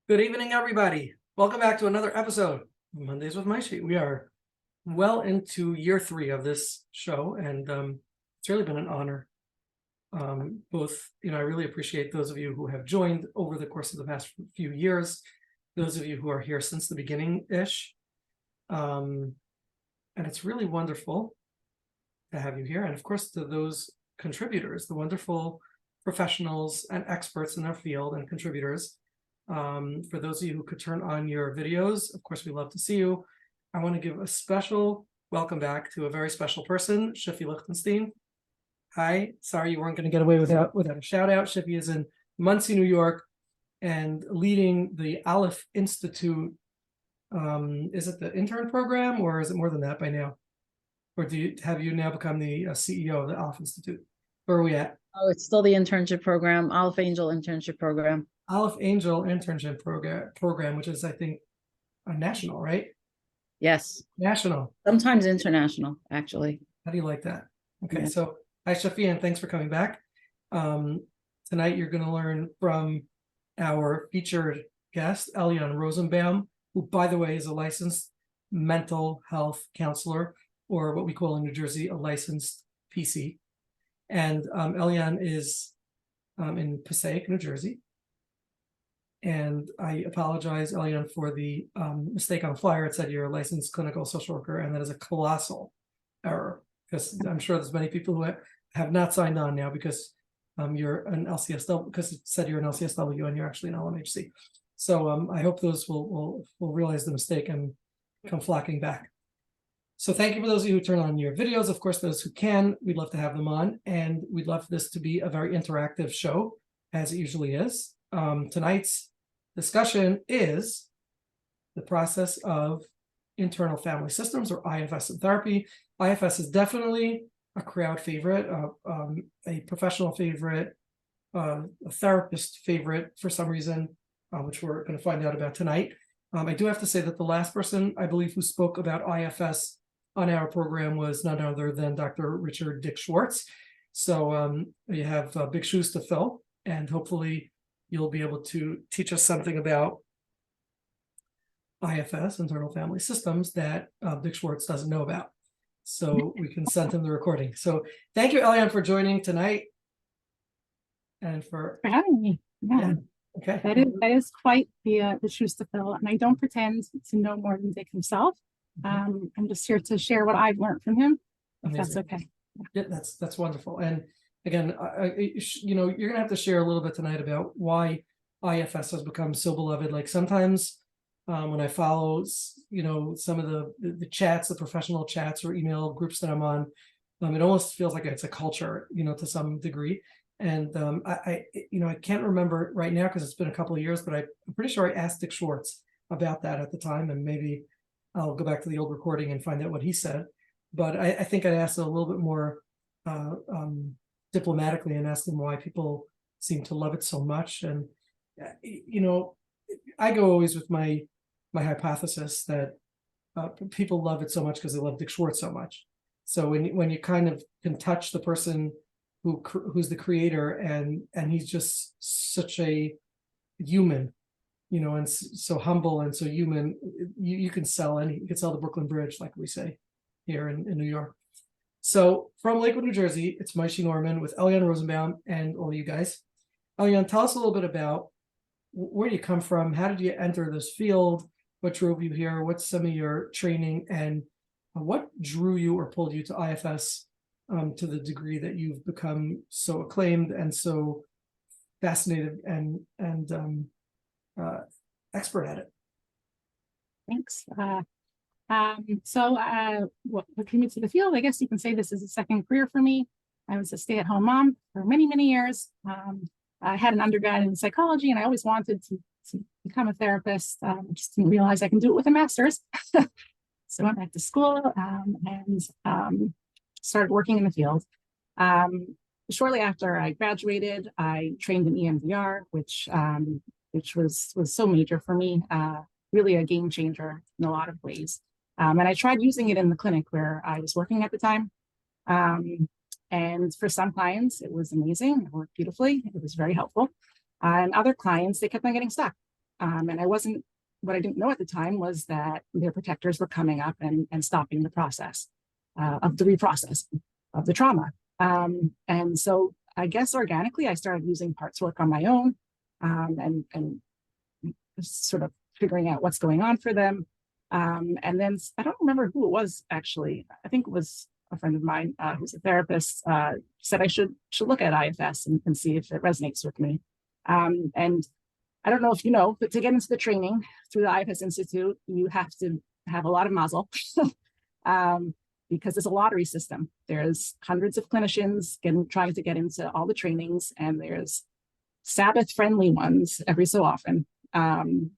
Good evening, everybody. Welcome back to another episode of Mondays with Maishi. We are well into year 3 of this show, and it's really been an honor. I really appreciate those of you who have joined over the course of the past few years, those of you who are here since the beginning-ish. And it's really wonderful to have you here. And of course, to those contributors, the wonderful professionals and experts in their field and contributors. For those of you who could turn on your videos, of course, we love to see you. I want to give a special welcome back to a very special person, Shiffy Lichtenstein. Hi, sorry you weren't going to get away without a shout out. Shiffy is in Muncie, New York, and leading the Aleph Institute. Is it the intern program, or is it more than that by now? Or have you now become the CEO of the Aleph Institute? Where are we at? Oh, it's still the internship program, Aleph Angel internship program. Aleph Angel internship program, which is, I think, a national, right? Yes. National. Sometimes international, actually. How do you like that? Okay, Yeah. So hi, Shafi, and thanks for coming back. Tonight, you're going to learn from our featured guest, Elyan Rosenbaum, who, by the way, is a licensed mental health counselor, or what we call in New Jersey, a licensed PC. And Elyan is in Passaic, New Jersey. And I apologize, Elyan, for the mistake on the flyer. It said you're a licensed clinical social worker, and that is a colossal error, because I'm sure there's many people who have not signed on now because you're an LCSW, because it said you're an LCSW and you're actually an LMHC. So I hope those will realize the mistake and come flocking back. So thank you for those of you who turn on your videos. Of course, those who can, we'd love to have them on, and we'd love this to be a very interactive show, as it usually is. Tonight's discussion is the process of internal family systems, or IFS in therapy. IFS is definitely a crowd favorite, a professional favorite, a therapist favorite for some reason, which we're going to find out about tonight. I do have to say that the last person, I believe, who spoke about IFS on our program was none other than Dr. Richard Dick Schwartz. So you have big shoes to fill, and hopefully you'll be able to teach us something about IFS, internal family systems, that Dick Schwartz doesn't know about. So we can send him the recording. So thank you, Elyan, for joining tonight. And for having me. Yeah. Okay. That is quite the shoes to fill. And I don't pretend to know more than Dick himself. I'm just here to share what I've learned from him. If that's okay. Yeah, that's wonderful. And again, you're gonna have to share a little bit tonight about why IFS has become so beloved. Like sometimes when I follow, some of the chats, the professional chats or email groups that I'm on, it almost feels like it's a culture, to some degree. And I can't remember right now because it's been a couple of years, but I'm pretty sure I asked Dick Schwartz about that at the time, and maybe I'll go back to the old recording and find out what he said. But I think I asked a little bit more diplomatically, and asked him why people seem to love it so much. And I go always with my hypothesis that people love it so much because they love Dick Schwartz so much. So when you kind of can touch the person who's the creator, and he's just such a human, and so humble and so human, you can sell the Brooklyn Bridge, like we say here in New York. So from Lakewood, New Jersey, it's Maishi Norman with Elyan Rosenbaum and all you guys. Elyan, tell us a little bit about where you come from. How did you enter this field? What drove you here? What's some of your training, and what drew you or pulled you to IFS to the degree that you've become so acclaimed and so fascinated and expert at it? Thanks. What drew me to the field? I guess you can say this is a second career for me. I was a stay-at-home mom for many, many years. I had an undergrad in psychology, and I always wanted to become a therapist. I just didn't realize I can do it with a master's. So I went back to school and started working in the field. Shortly after I graduated, I trained in EMDR, which was so major for me, really a game changer in a lot of ways. And I tried using it in the clinic where I was working at the time. And for some clients, it was amazing. It worked beautifully. It was very helpful. And other clients, they kept on getting stuck. And what I didn't know at the time was that their protectors were coming up and stopping the process of the reprocessing of the trauma. And so I guess organically, I started using parts work on my own, and sort of figuring out what's going on for them. And then I don't remember who it was actually. I think it was a friend of mine who's a therapist, said I should look at IFS and see if it resonates with me. And I don't know if you know, but to get into the training through the IFS Institute, you have to have a lot of mazel. Because it's a lottery system. There's hundreds of clinicians trying to get into all the trainings, and there's Sabbath-friendly ones every so often. And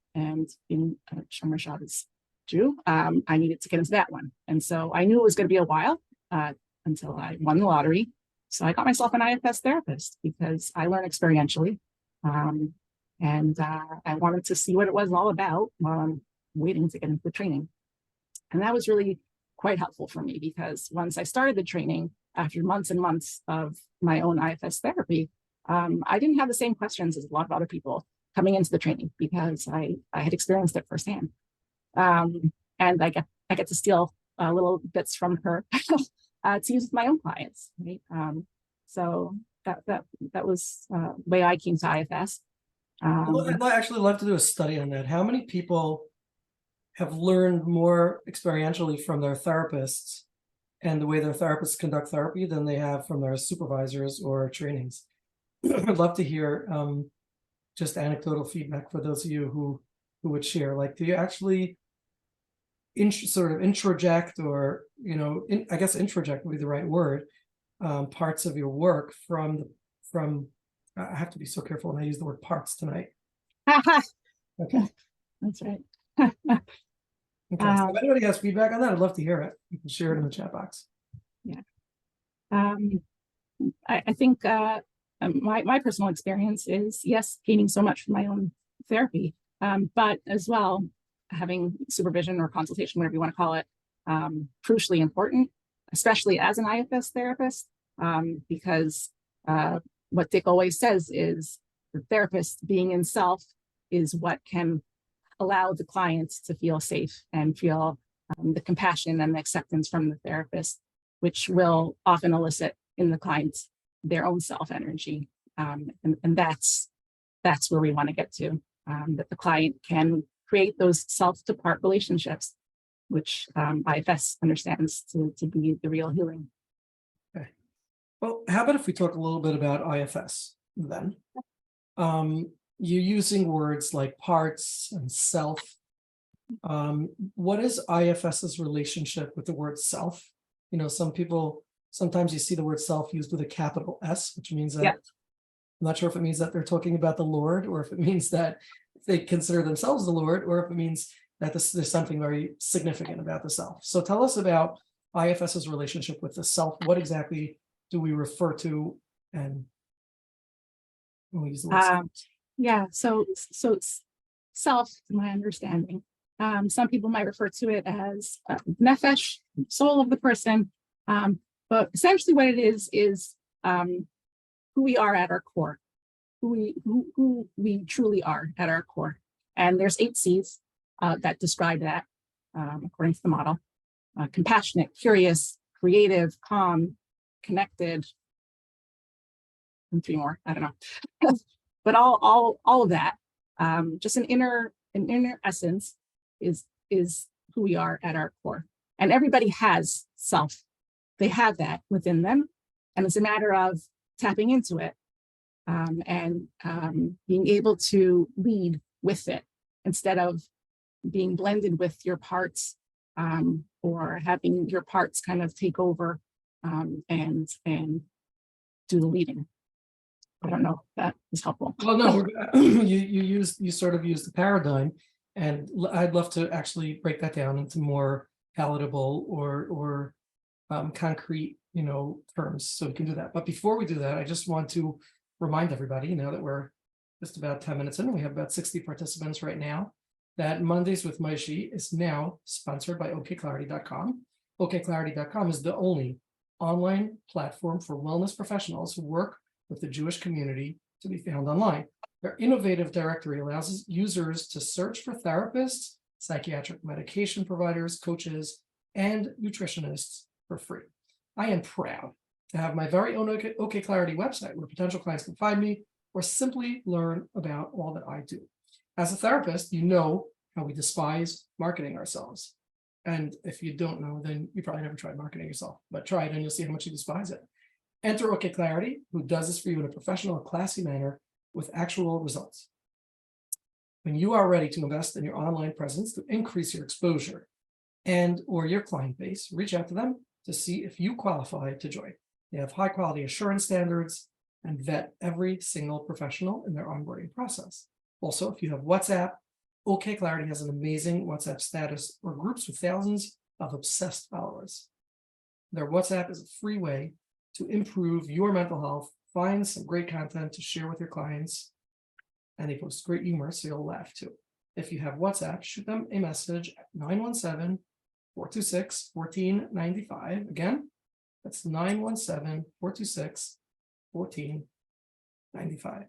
being Shomer Shabbos Jew, I needed to get into that one. And so I knew it was going to be a while until I won the lottery. So I got myself an IFS therapist because I learn experientially. And I wanted to see what it was all about while I'm waiting to get into the training. And that was really quite helpful for me, because once I started the training, after months and months of my own IFS therapy, I didn't have the same questions as a lot of other people coming into the training, because I had experienced it firsthand. And I get to steal little bits from her to use with my own clients. Right? So that was the way I came to IFS. I'd actually love to do a study on that. How many people have learned more experientially from their therapists and the way their therapists conduct therapy than they have from their supervisors or trainings? I'd love to hear just anecdotal feedback for those of you who would share. Like, do you actually sort of introject, or, I guess introject would be the right word, parts of your work from I have to be so careful when I use the word parts tonight. Okay. That's right. Okay, so if anybody has feedback on that, I'd love to hear it. You can share it in the chat box. Yeah. I think my personal experience is, yes, gaining so much from my own therapy, but as well, having supervision or consultation, whatever you want to call it, crucially important, especially as an IFS therapist, because what Dick always says is the therapist being in self is what can allow the clients to feel safe and feel the compassion and the acceptance from the therapist, which will often elicit in the clients their own self energy. And that's where we want to get to, that the client can create those self-to-part relationships, which IFS understands to be the real healing. Okay. Well, how about if we talk a little bit about IFS then? You're using words like parts and self. What is IFS's relationship with the word self? Sometimes you see the word self used with a capital S, which means that, I'm not sure if it means that they're talking about the Lord, or if it means that they consider themselves the Lord, or if it means that there's something very significant about the self. So tell us about IFS's relationship with the self. What exactly do we refer to, and when we use the word self? Yeah, so self, to my understanding, some people might refer to it as nefesh, soul of the person, but essentially what it is who we are at our core, who we truly are at our core. And there's 8 C's that describe that, according to the model: compassionate, curious, creative, calm, connected, and 3 more, I don't know. But all of that, just an inner essence is who we are at our core. And everybody has self. They have that within them. And it's a matter of tapping into it, and being able to lead with it instead of being blended with your parts, or having your parts kind of take over and do the leading. I don't know if that is helpful. Well, no, you sort of used the paradigm, and I'd love to actually break that down into more palatable or concrete, terms, so we can do that. But before we do that, I just want to remind everybody, that we're just about 10 minutes in, and we have about 60 participants right now, that Mondays with Maishi is now sponsored by okclarity.com. okclarity.com is the only online platform for wellness professionals who work with the Jewish community to be found online. Their innovative directory allows users to search for therapists, psychiatric medication providers, coaches, and nutritionists for free. I am proud to have my very own OK Clarity website where potential clients can find me or simply learn about all that I do. As a therapist, you know how we despise marketing ourselves. And if you don't know, then you probably never tried marketing yourself, but try it and you'll see how much you despise it. Enter OK Clarity, who does this for you in a professional and classy manner with actual results. When you are ready to invest in your online presence to increase your exposure and or your client base, reach out to them to see if you qualify to join. They have high quality assurance standards and vet every single professional in their onboarding process. Also, if you have WhatsApp, OK Clarity has an amazing WhatsApp status or groups with thousands of obsessed followers. Their WhatsApp is a free way to improve your mental health, find some great content to share with your clients, and they post great humor, so you'll laugh too. If you have WhatsApp, shoot them a message at 917-426-1495. Again, that's 917-426-1495.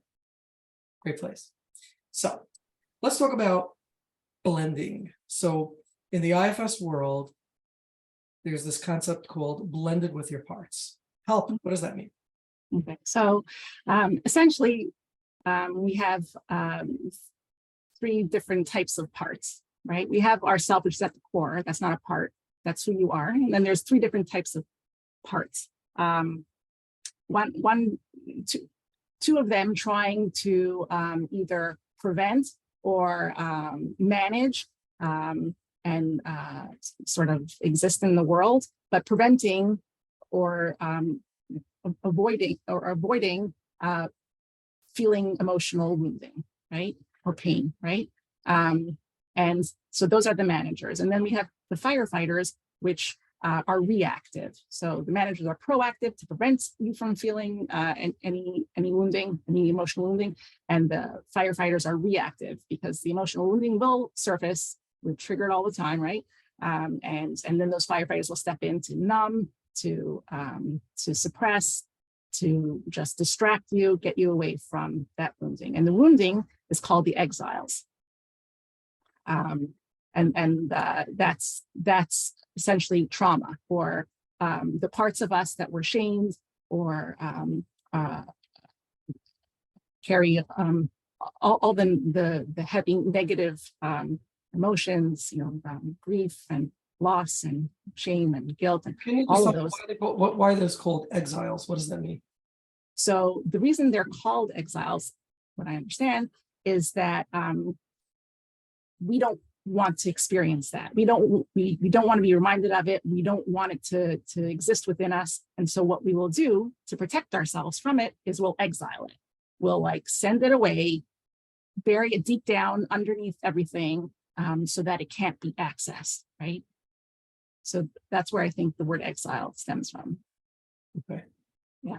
Great place. So let's talk about blending. So in the IFS world, there's this concept called blended with your parts. Help, what does that mean? Okay, so essentially, we have 3 different types of parts, right? We have ourself, which is at the core. That's not a part. That's who you are. And then there's 3 different types of parts. Two of them trying to either prevent or manage and sort of exist in the world, but preventing or avoiding feeling emotional wounding, right? Or pain, right? And so those are the managers. And then we have the firefighters, which are reactive. So the managers are proactive to prevent you from feeling any wounding, any emotional wounding. And the firefighters are reactive because the emotional wounding will surface. We're triggered all the time, right? And then those firefighters will step in to numb, to suppress, to just distract you, get you away from that wounding. And the wounding is called the exiles. That's essentially trauma, or the parts of us that were shamed or carry all the heavy negative emotions, grief and loss and shame and guilt and Can you all of tell me those. why those called exiles? What does that mean? So the reason they're called exiles, what I understand, is that we don't want to experience that. We don't want to be reminded of it. We don't want it to exist within us. And so what we will do to protect ourselves from it is we'll exile it. We'll send it away, bury it deep down underneath everything, so that it can't be accessed, right? So that's where I think the word exile stems from. Okay. Yeah.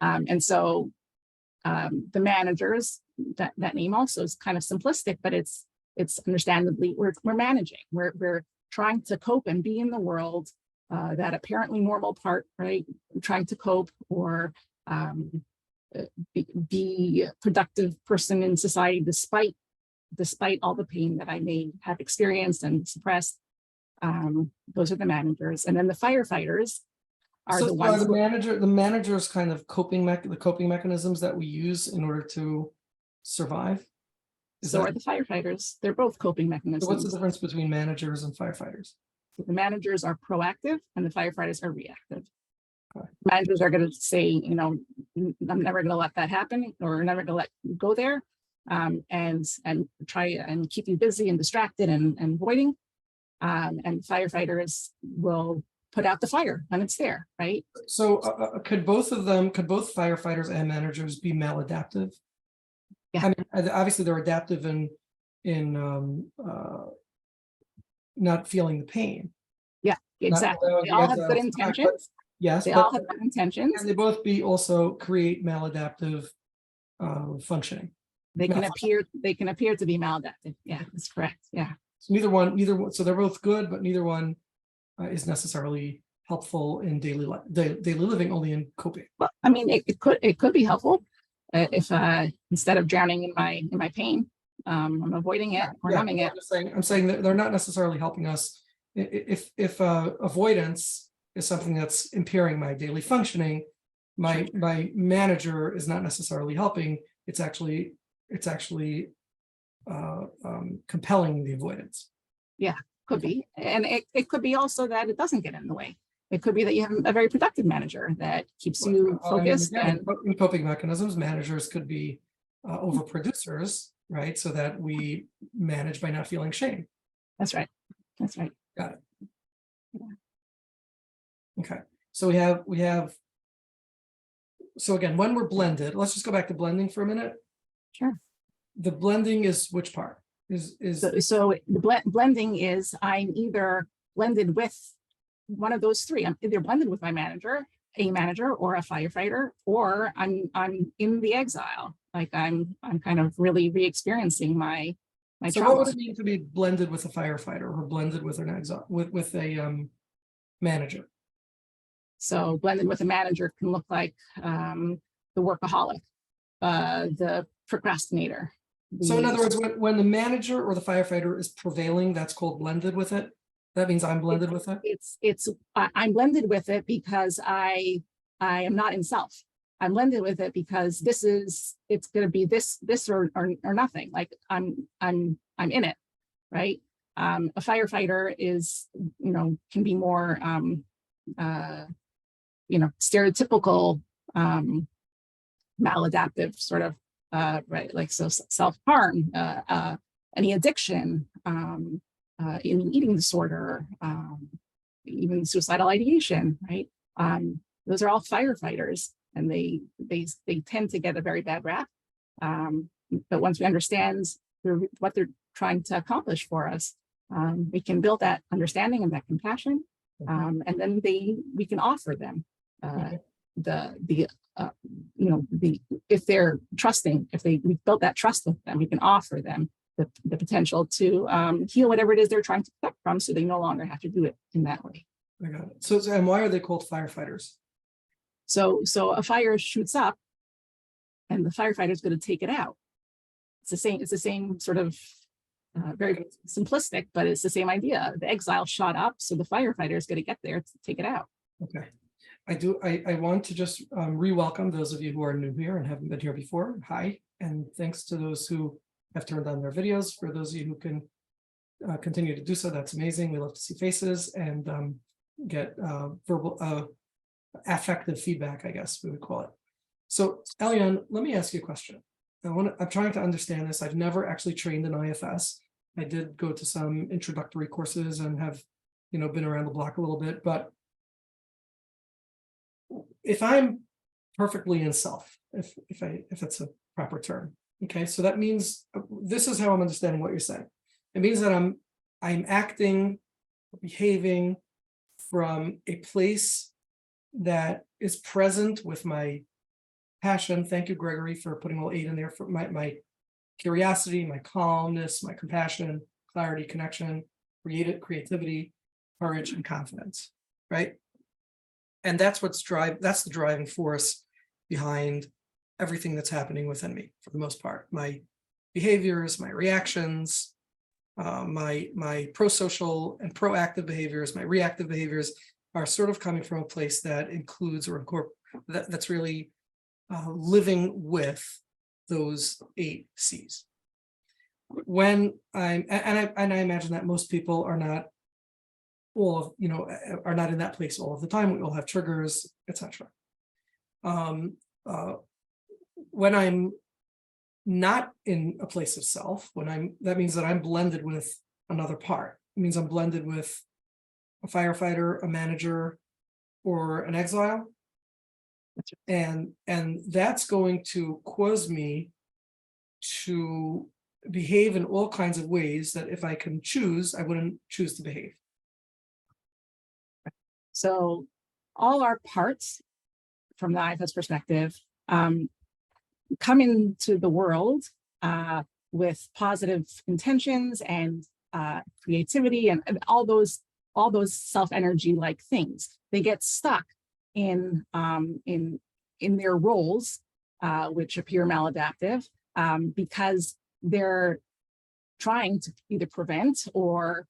And so the managers, that name also is kind of simplistic, but it's understandably, we're managing. We're trying to cope and be in the world, that apparently normal part, right? We're trying to cope or be a productive person in society despite all the pain that I may have experienced and suppressed. Those are the managers. And then the firefighters are So the ones. the managers kind of coping mechanisms that we use in order to survive. So are the firefighters. They're both coping mechanisms. So what's the difference between managers and firefighters? So the managers are proactive and the firefighters are reactive. Okay. Managers are going to say, I'm never going to let that happen, or never going to let you go there, and try and keep you busy and distracted and avoiding. And firefighters will put out the fire when it's there, right? So could both firefighters and managers be maladaptive? Yeah. I mean, obviously they're adaptive in not feeling the pain. Yeah, exactly. They all have good intentions. Yes, they all have good intentions. And they both also create maladaptive functioning. They can appear to be maladaptive. Yeah, that's correct. Yeah. So neither one. So they're both good, but neither one is necessarily helpful in daily living, only in coping. Well, I mean, it could be helpful. if instead of drowning in my pain, I'm avoiding it or Yeah, numbing it. I'm saying that they're not necessarily helping us. If avoidance is something that's impairing my daily functioning, my manager is not necessarily helping. It's actually compelling the avoidance. Yeah, could be. And it could be also that it doesn't get in the way. It could be that you have a very productive manager that keeps you focused. Again, in coping mechanisms, managers could be overproducers, right? So that we manage by not feeling shame. That's right. That's right. Got it. Yeah. Okay. So we have. So again, when we're blended, let's just go back to blending for a minute. Sure. The blending is which part? So the blending is I'm either blended with one of those three. I'm either blended with my manager, a manager, or a firefighter, or I'm in the exile. Like I'm kind of really re-experiencing my so trauma. what would it mean to be blended with a firefighter or blended with an exile with a manager? So blended with a manager can look like the workaholic, the procrastinator. So in other words, when the manager or the firefighter is prevailing, that's called blended with it. That means I'm blended with it. I'm blended with it because I am not in self. I'm blended with it because it's going to be this or nothing. Like I'm in it, right? A firefighter is, can be more, stereotypical, maladaptive sort of, right? Like, so self-harm, any addiction, eating disorder, even suicidal ideation, right? Those are all firefighters, and they tend to get a very bad rap. But once we understand what they're trying to accomplish for us, we can build that understanding and that compassion, and then we can offer them if they're trusting, we built that trust with them, we can offer them the potential to heal whatever it is they're trying to protect from, so they no longer have to do it in that way. I got it. So and why are they called firefighters? So a fire shoots up, and the firefighter is going to take it out. It's the same sort of very simplistic, but it's the same idea. The exile shot up, so the firefighter is going to get there to take it out. Okay. I want to just re-welcome those of you who are new here and haven't been here before. Hi, and thanks to those who have turned on their videos. For those of you who can continue to do so, that's amazing. We love to see faces and get verbal, affective feedback, I guess we would call it. So, Elyan, let me ask you a question. I'm trying to understand this. I've never actually trained in IFS. I did go to some introductory courses and have, been around the block a little bit, but if I'm perfectly in self, if it's a proper term, okay, so that means this is how I'm understanding what you're saying. It means that I'm acting, behaving from a place that is present with my passion. Thank you, Gregory, for putting a little 8 in there for my curiosity, my calmness, my compassion, clarity, connection, creativity, courage, and confidence, right? And that's that's the driving force behind everything that's happening within me, for the most part. My behaviors, my reactions, my pro-social and proactive behaviors, my reactive behaviors are sort of coming from a place that includes or that's really living with those 8 C's. When I imagine that most people are not are not in that place all of the time. We all have triggers, etc. When I'm not in a place of self, that means that I'm blended with another part. It means I'm blended with a firefighter, a manager, or an exile. And that's going to cause me to behave in all kinds of ways that if I can choose, I wouldn't choose to behave. So all our parts, from the IFS perspective, come into the world with positive intentions and creativity and all those self-energy like things. They get stuck in their roles which appear maladaptive, because they're trying to either prevent or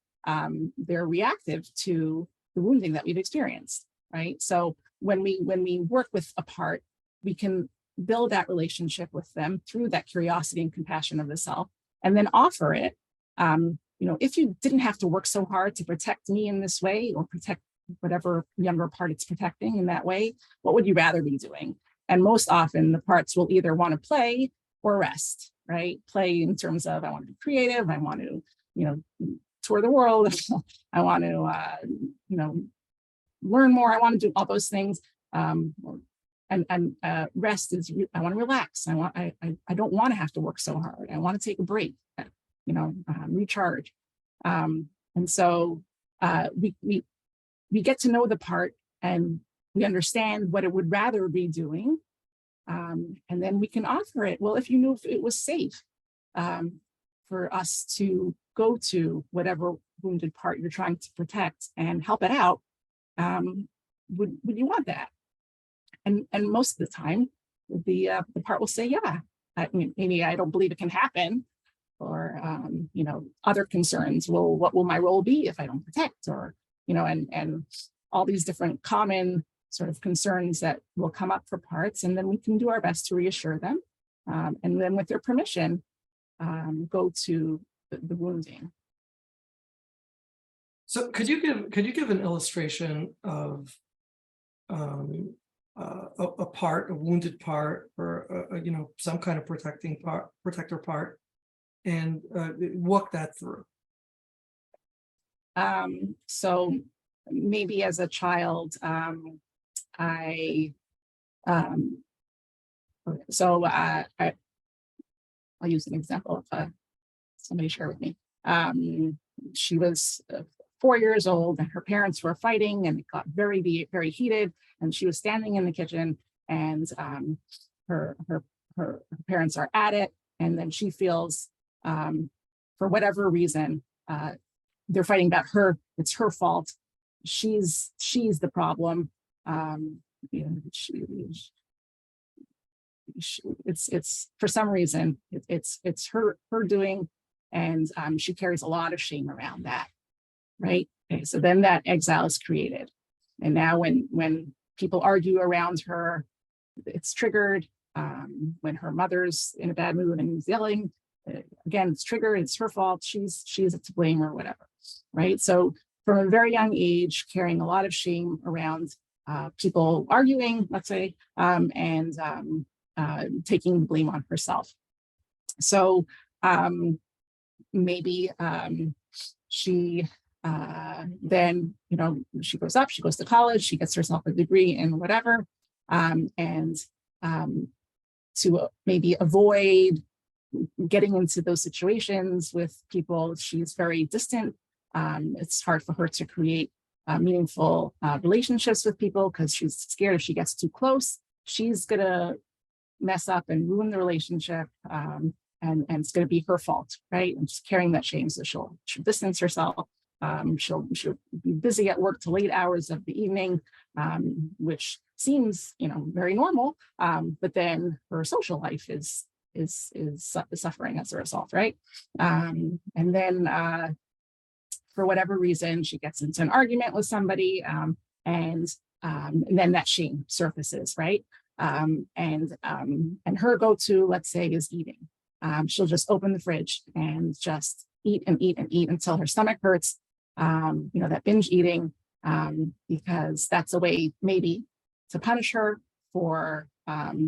they're reactive to the wounding that we've experienced, right? So when we work with a part, we can build that relationship with them through that curiosity and compassion of the self, and then offer it. If you didn't have to work so hard to protect me in this way, or protect whatever younger part it's protecting in that way, what would you rather be doing? And most often the parts will either want to play or rest, right? Play in terms of, I want to be creative, I want to, tour the world, I want to, learn more, I want to do all those things. And rest is, I want to relax. I don't want to have to work so hard. I want to take a break, recharge. And so we get to know the part, and we understand what it would rather be doing. And then we can offer it. Well, if you knew if it was safe for us to go to whatever wounded part you're trying to protect and help it out, would you want that? And most of the time, the part will say, yeah. I mean, maybe I don't believe it can happen, or other concerns. Well, what will my role be if I don't protect, or and all these different common sort of concerns that will come up for parts, and then we can do our best to reassure them, and then with their permission, go to the wounding. So could you give an illustration of a part, a wounded part, or some kind of protector part, and walk that through? So maybe as a child, I'll use an example of somebody shared with me. She was 4 years old, and her parents were fighting, and it got very, very heated. And she was standing in the kitchen, and her parents are at it, and then she feels, for whatever reason, they're fighting about her. It's her fault. She's the problem. It's for some reason it's her doing, and she carries a lot of shame around that, right? Okay, so then that exile is created, and now when people argue around her, it's triggered. When her mother's in a bad mood and is yelling, again, it's triggered. It's her fault. She's to blame, or whatever, right? So from a very young age, carrying a lot of shame around people arguing, let's say, and taking the blame on herself. So maybe she then, she grows up, she goes to college, she gets herself a degree in whatever, and to maybe avoid getting into those situations with people, she's very distant. It's hard for her to create meaningful relationships with people, because she's scared if she gets too close, she's gonna mess up and ruin the relationship, and it's gonna be her fault, right? And she's carrying that shame, so she'll distance herself. She'll be busy at work till late hours of the evening, which seems very normal, but then her social life is suffering as a result, right? And then for whatever reason, she gets into an argument with somebody, and then that shame surfaces, right? And her go-to, let's say, is eating. She'll just open the fridge and just eat and eat and eat until her stomach hurts. That binge eating, because that's a way maybe to punish her for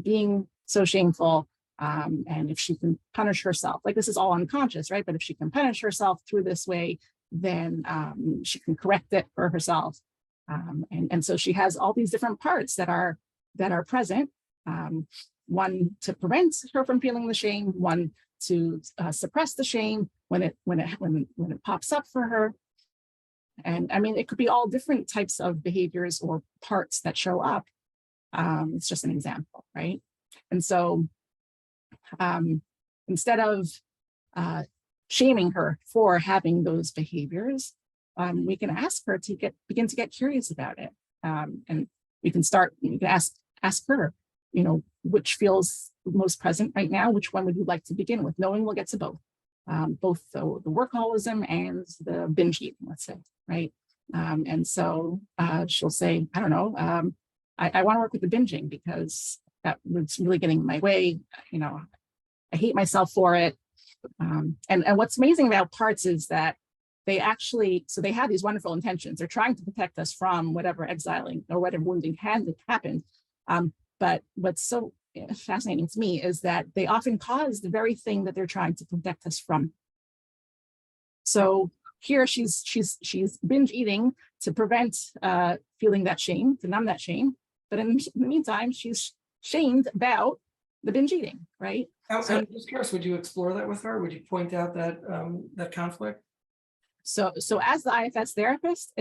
being so shameful. And if she can punish herself, like, this is all unconscious, right? But if she can punish herself through this way, then she can correct it for herself. And so she has all these different parts that are present. One to prevent her from feeling the shame, one to suppress the shame when it pops up for her. And I mean, it could be all different types of behaviors or parts that show up. It's just an example, right? And so instead of shaming her for having those behaviors, we can ask her to begin to get curious about it. And we can ask her, which feels most present right now? Which one would you like to begin with? Knowing we'll get to both the workaholism and the binge eating, let's say, right? And so she'll say, I don't know, I want to work with the binging because that was really getting in my way. You know, I hate myself for it. And what's amazing about parts is that they actually, so they have these wonderful intentions. They're trying to protect us from whatever exiling or whatever wounding has happened. But what's so fascinating to me is that they often cause the very thing that they're trying to protect us from. So here she's binge eating to prevent feeling that shame, to numb that shame. But in the meantime, she's shamed about the binge eating, right? So, I'm just curious, would you explore that with her? Would you point out that that conflict? So as the IFS therapist,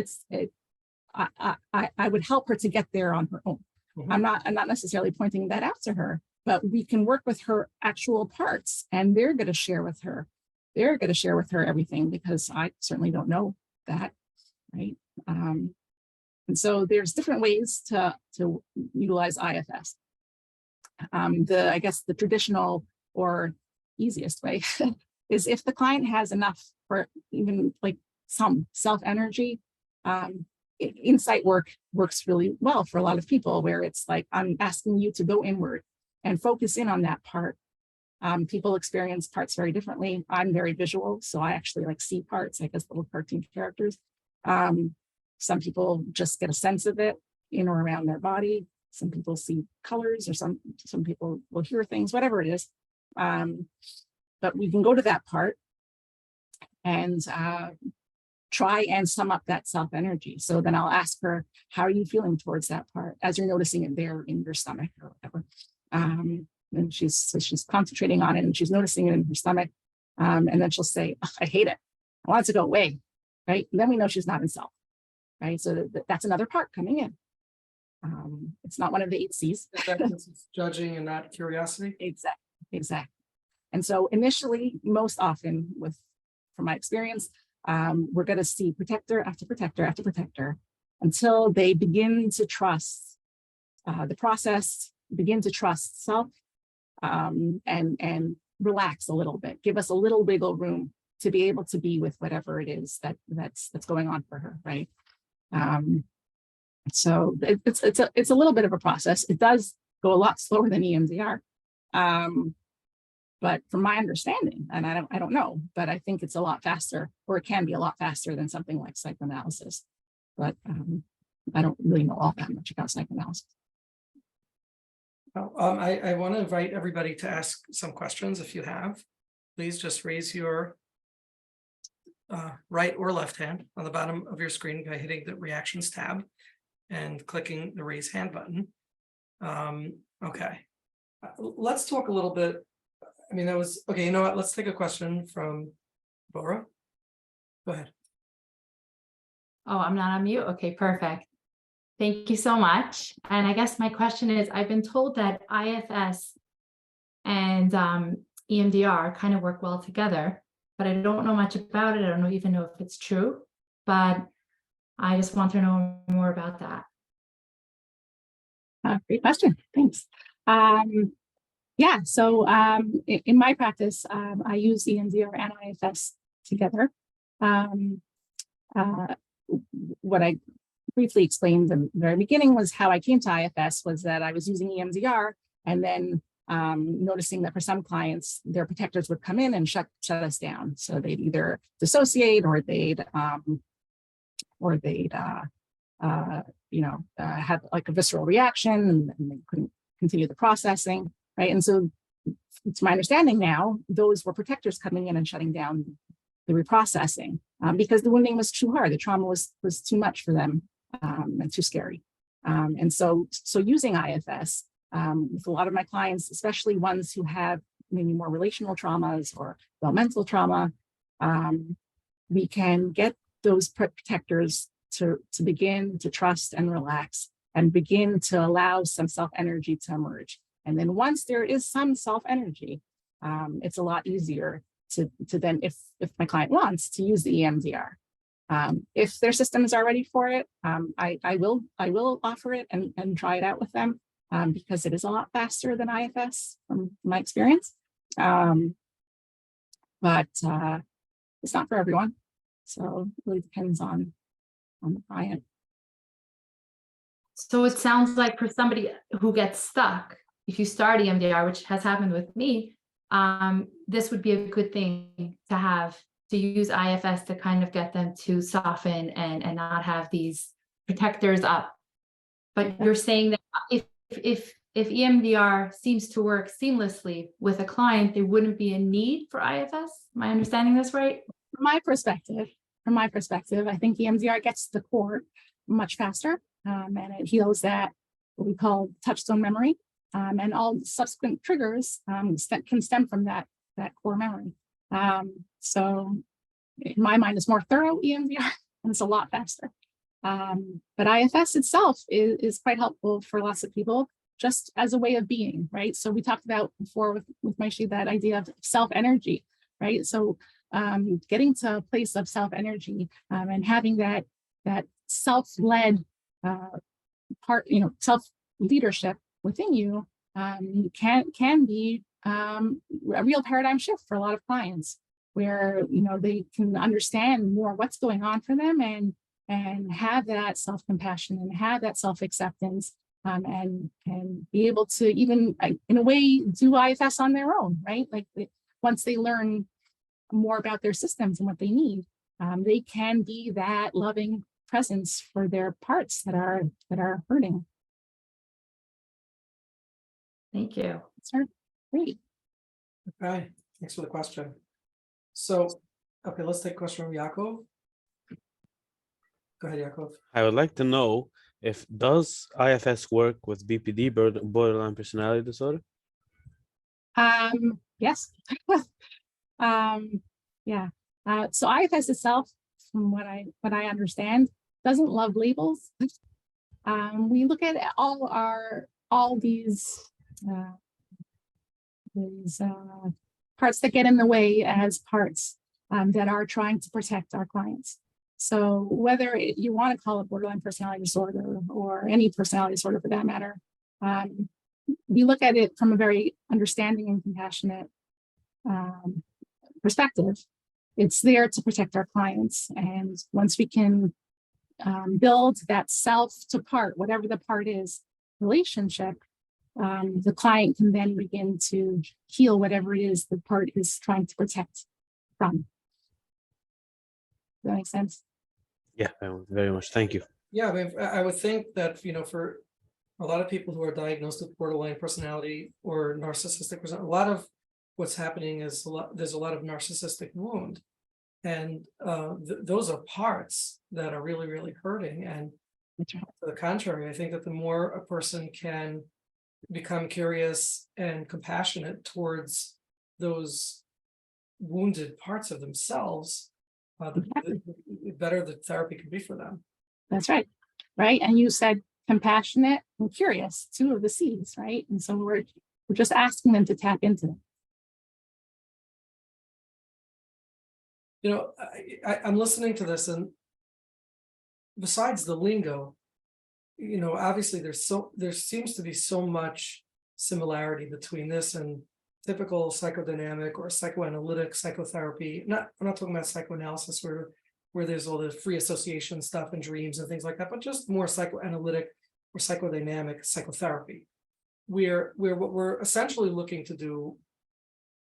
I would help her to get there on her own. Mm-hmm. I'm not necessarily pointing that out to her, but we can work with her actual parts, and they're going to share with her. They're going to share with her everything, because I certainly don't know that, right? And so there's different ways to utilize IFS. I guess the traditional or easiest way is if the client has enough, or even like some self-energy, insight work works really well for a lot of people, where it's like, I'm asking you to go inward and focus in on that part. People experience parts very differently. I'm very visual, so I actually like see parts, like as little cartoon characters. Some people just get a sense of it in or around their body. Some people see colors, or some people will hear things, whatever it is. But we can go to that part and try and sum up that self-energy. So then I'll ask her, how are you feeling towards that part as you're noticing it there in your stomach or whatever? And she's concentrating on it, and she's noticing it in her stomach. And then she'll say, oh, I hate it. I want it to go away, right? And then we know she's not in self, right? So that's another part coming in. It's not one of the 8 C's. It's judging and not curiosity. Exactly. And so initially, most often, from my experience, we're going to see protector after protector after protector until they begin to trust the process, begin to trust self, and relax a little bit, give us a little wiggle room to be able to be with whatever it is that's going on for her, right? So it's a little bit of a process. It does go a lot slower than EMDR. But from my understanding, and I don't know, but I think it's a lot faster, or it can be a lot faster than something like psychoanalysis. But I don't really know all that much about psychoanalysis. I want to invite everybody to ask some questions. If you have, please just raise your right or left hand on the bottom of your screen by hitting the reactions tab and clicking the raise hand button. Okay, let's talk a little bit. I mean, that was okay. You know what? Let's take a question from Bora. Go ahead. Oh, I'm not on mute. Okay, perfect. Thank you so much. And I guess my question is, I've been told that IFS and EMDR kind of work well together, but I don't know much about it. I don't even know if it's true, but I just want to know more about that. Great question. Thanks. Yeah, so in my practice, I use EMDR and IFS together. What I briefly explained in the very beginning was how I came to IFS was that I was using EMDR, and then noticing that for some clients, their protectors would come in and shut us down. So they'd either dissociate, or they'd have like a visceral reaction, and they couldn't continue the processing. Right. And so it's my understanding now, those were protectors coming in and shutting down the reprocessing because the wounding was too hard. The trauma was too much for them and too scary. And so using IFS with a lot of my clients, especially ones who have maybe more relational traumas or developmental trauma, we can get those protectors to begin to trust and relax and begin to allow some self-energy to emerge. And then once there is some self-energy, it's a lot easier to then, if my client wants, to use the EMDR. If their systems are ready for it, I will offer it and try it out with them. because it is a lot faster than IFS from my experience. But it's not for everyone. So it really depends on the client. So it sounds like for somebody who gets stuck, if you start EMDR, which has happened with me, this would be a good thing to have, to use IFS to kind of get them to soften and not have these protectors up. But you're saying that if EMDR seems to work seamlessly with a client, there wouldn't be a need for IFS. Am I understanding this right? From my perspective, I think EMDR gets to the core much faster, and it heals that what we call touchstone memory, and all subsequent triggers can stem from that core memory. So in my mind, it's more thorough EMDR, and it's a lot faster. But IFS itself is quite helpful for lots of people, just as a way of being, right? So we talked about before with Maishi, that idea of self-energy, right? So getting to a place of self-energy and having that self-led part, self-leadership within you, can be a real paradigm shift for a lot of clients, where they can understand more what's going on for them and have that self-compassion and have that self-acceptance, and be able to even, in a way, do IFS on their own, right? Like once they learn more about their systems and what they need, they can be that loving presence for their parts that are hurting. Thank you. Sure. Great. Okay, thanks for the question. So, okay, let's take a question from Yaakov. Go ahead, Yaakov. I would like to know if does IFS work with BPD, borderline personality disorder? Yes. Yeah. So IFS itself, from what I understand, doesn't love labels. We look at all these parts that get in the way as parts that are trying to protect our clients. So whether you want to call it borderline personality disorder or any personality disorder for that matter, we look at it from a very understanding and compassionate perspective. It's there to protect our clients. And once we can build that self to part, whatever the part is, relationship, the client can then begin to heal whatever it is the part is trying to protect from. Does that make sense? Yeah, very much. Thank you. Yeah, I mean, I would think that, for a lot of people who are diagnosed with borderline personality or narcissistic personality, a lot of what's happening is there's a lot of narcissistic wound. And those are parts that are really, really hurting. And to the contrary, I think that the more a person can become curious and compassionate towards those wounded parts of themselves, the better the therapy can be for them. That's right. Right. And you said compassionate and curious, two of the C's, right? And so we're just asking them to tap into it. I'm listening to this, and besides the lingo, obviously there seems to be so much similarity between this and typical psychodynamic or psychoanalytic psychotherapy. I'm not talking about psychoanalysis where there's all the free association stuff and dreams and things like that, but just more psychoanalytic or psychodynamic psychotherapy, where what we're essentially looking to do,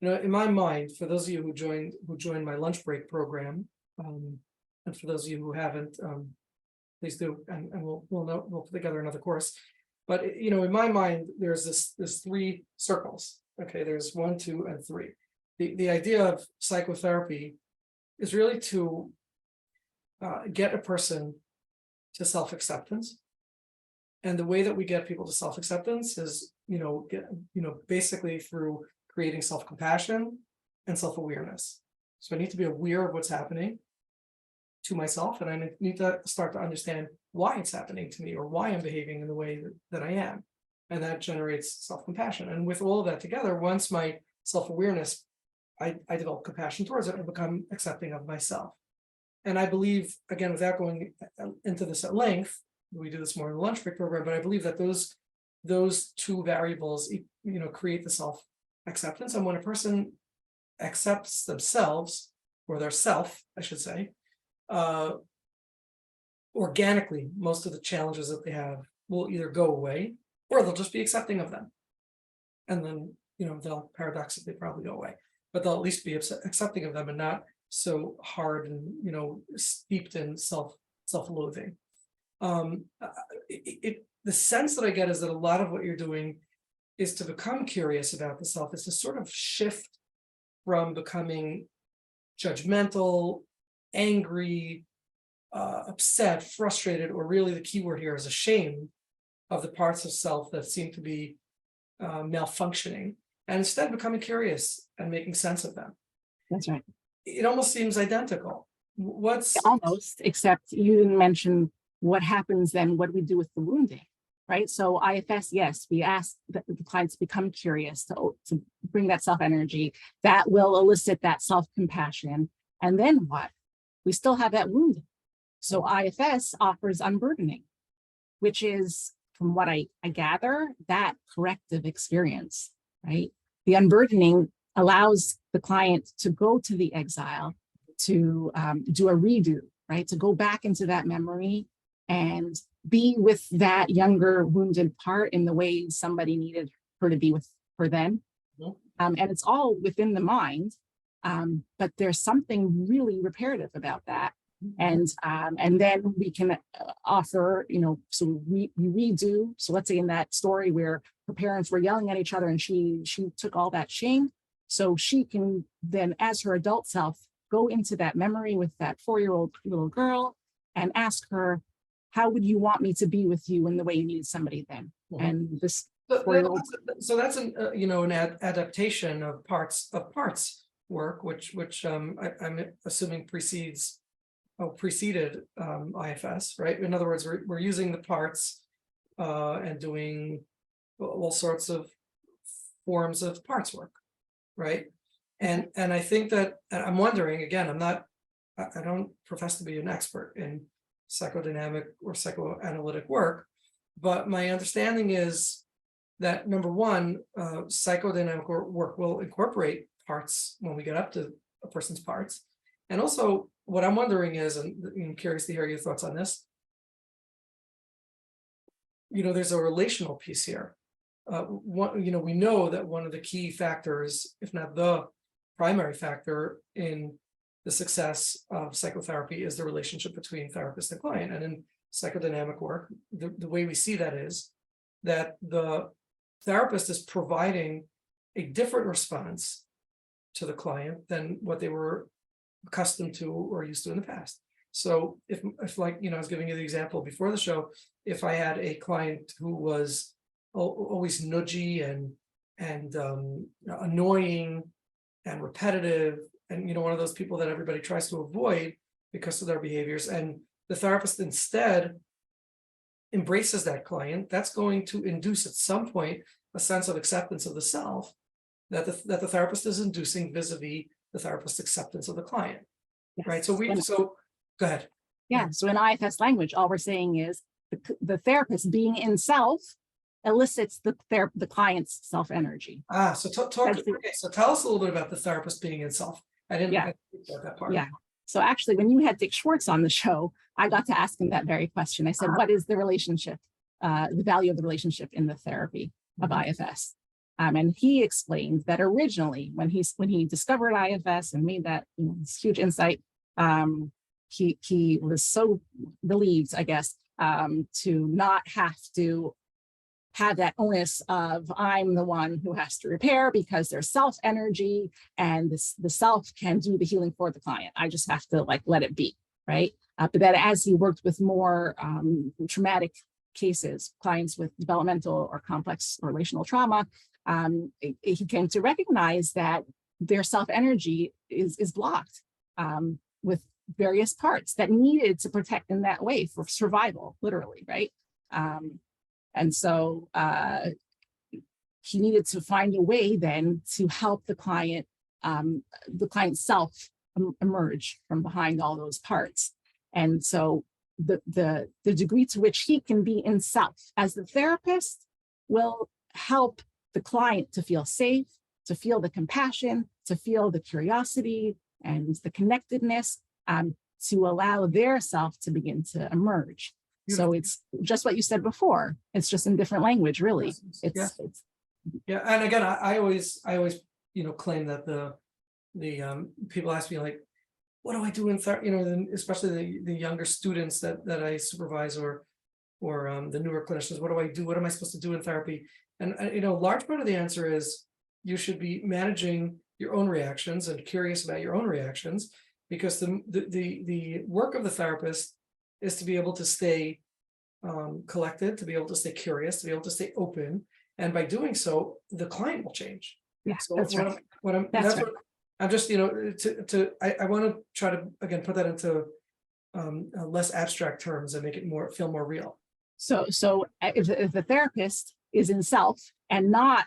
in my mind, for those of you who joined my lunch break program, and for those of you who haven't, please do, and we'll put together another course. But in my mind, there's this three circles. Okay, there's 1, 2, and 3. The idea of psychotherapy is really to get a person to self-acceptance, and the way that we get people to self-acceptance is, basically through creating self-compassion and self-awareness. So I need to be aware of what's happening to myself, and I need to start to understand why it's happening to me or why I'm behaving in the way that I am. And that generates self-compassion. And with all of that together, once my self-awareness, I develop compassion towards it, I become accepting of myself. And I believe, again, without going into this at length, we do this more in the lunch break program, but I believe that those those two variables, create the self-acceptance. And when a person accepts themselves, or their self, I should say, organically, most of the challenges that they have will either go away, or they'll just be accepting of them. And then, they'll paradoxically probably go away, but they'll at least be accepting of them and not so hard and, steeped in self-loathing. The sense that I get is that a lot of what you're doing is to become curious about the self, is to sort of shift from becoming judgmental, angry, upset, frustrated, or really the key word here is ashamed of the parts of self that seem to be malfunctioning, and instead becoming curious and making sense of them. That's right. It almost seems identical. What's Almost, except you didn't mention what happens then, what do we do with the wounding, right? So IFS, yes, we ask the clients to become curious, to bring that self-energy that will elicit that self-compassion. And then what? We still have that wounding. So IFS offers unburdening, which is, from what I gather, that corrective experience, right? The unburdening allows the client to go to the exile, to do a redo, right? To go back into that memory and be with that younger wounded part in the way somebody needed her to be with her then. And it's all within the mind, but there's something really reparative about that. And then we can offer, so we redo. So let's say in that story where her parents were yelling at each other and she took all that shame. So she can then, as her adult self, go into that memory with that 4-year-old little girl and ask her, how would you want me to be with you in the way you needed somebody then? And this 4-year-old. So that's an adaptation of parts work, which I'm assuming preceded IFS, right? In other words, we're using the parts and doing all sorts of forms of parts work, right? And I think that I'm wondering, again, I don't profess to be an expert in psychodynamic or psychoanalytic work, but my understanding is that, number one, psychodynamic work will incorporate parts when we get up to a person's parts. And also, what I'm wondering is, and I'm curious to hear your thoughts on this, there's a relational piece here. We know that one of the key factors, if not the primary factor in the success of psychotherapy, is the relationship between therapist and client. And in psychodynamic work, the way we see that is that the therapist is providing a different response to the client than what they were accustomed to or used to in the past. So if like, I was giving you the example before the show, if I had a client who was always nudgy and annoying and repetitive, and one of those people that everybody tries to avoid because of their behaviors, and the therapist instead embraces that client, that's going to induce at some point a sense of acceptance of the self that the therapist is inducing vis-a-vis the therapist's acceptance of the client. Yes. Right. So go ahead. Yeah. So in IFS language, all we're saying is the therapist being in self elicits the client's self energy. So so tell us a little bit about the therapist being in self. I didn't get that part. Yeah. So actually, when you had Dick Schwartz on the show, I got to ask him that very question. I said, what is the relationship, the value of the relationship in the therapy of IFS? And he explained that originally, when he discovered IFS and made that this huge insight, he was so relieved, I guess, to not have to have that onus of I'm the one who has to repair, because there's self energy and the self can do the healing for the client. I just have to let it be, right? But then as he worked with more traumatic cases, clients with developmental or complex relational trauma, he came to recognize that their self energy is blocked with various parts that needed to protect in that way for survival, literally, right? And so he needed to find a way then to help the client's self emerge from behind all those parts. And so the degree to which he can be in self as the therapist will help the client to feel safe, to feel the compassion, to feel the curiosity and the connectedness, to allow their self to begin to emerge. So it's just what you said before. It's just in different language, really. It's Yeah, and again, I always, claim that the people ask me like, what do I do in therapy? Especially the younger students that I supervise or the newer clinicians. What do I do? What am I supposed to do in therapy? And large part of the answer is you should be managing your own reactions and curious about your own reactions, because the work of the therapist is to be able to stay collected, to be able to stay curious, to be able to stay open, and by doing so, the client will change. Yeah, So that's right. that's what I'm just, I want to try to again put that into less abstract terms and make it feel more real. So if the therapist is in self and not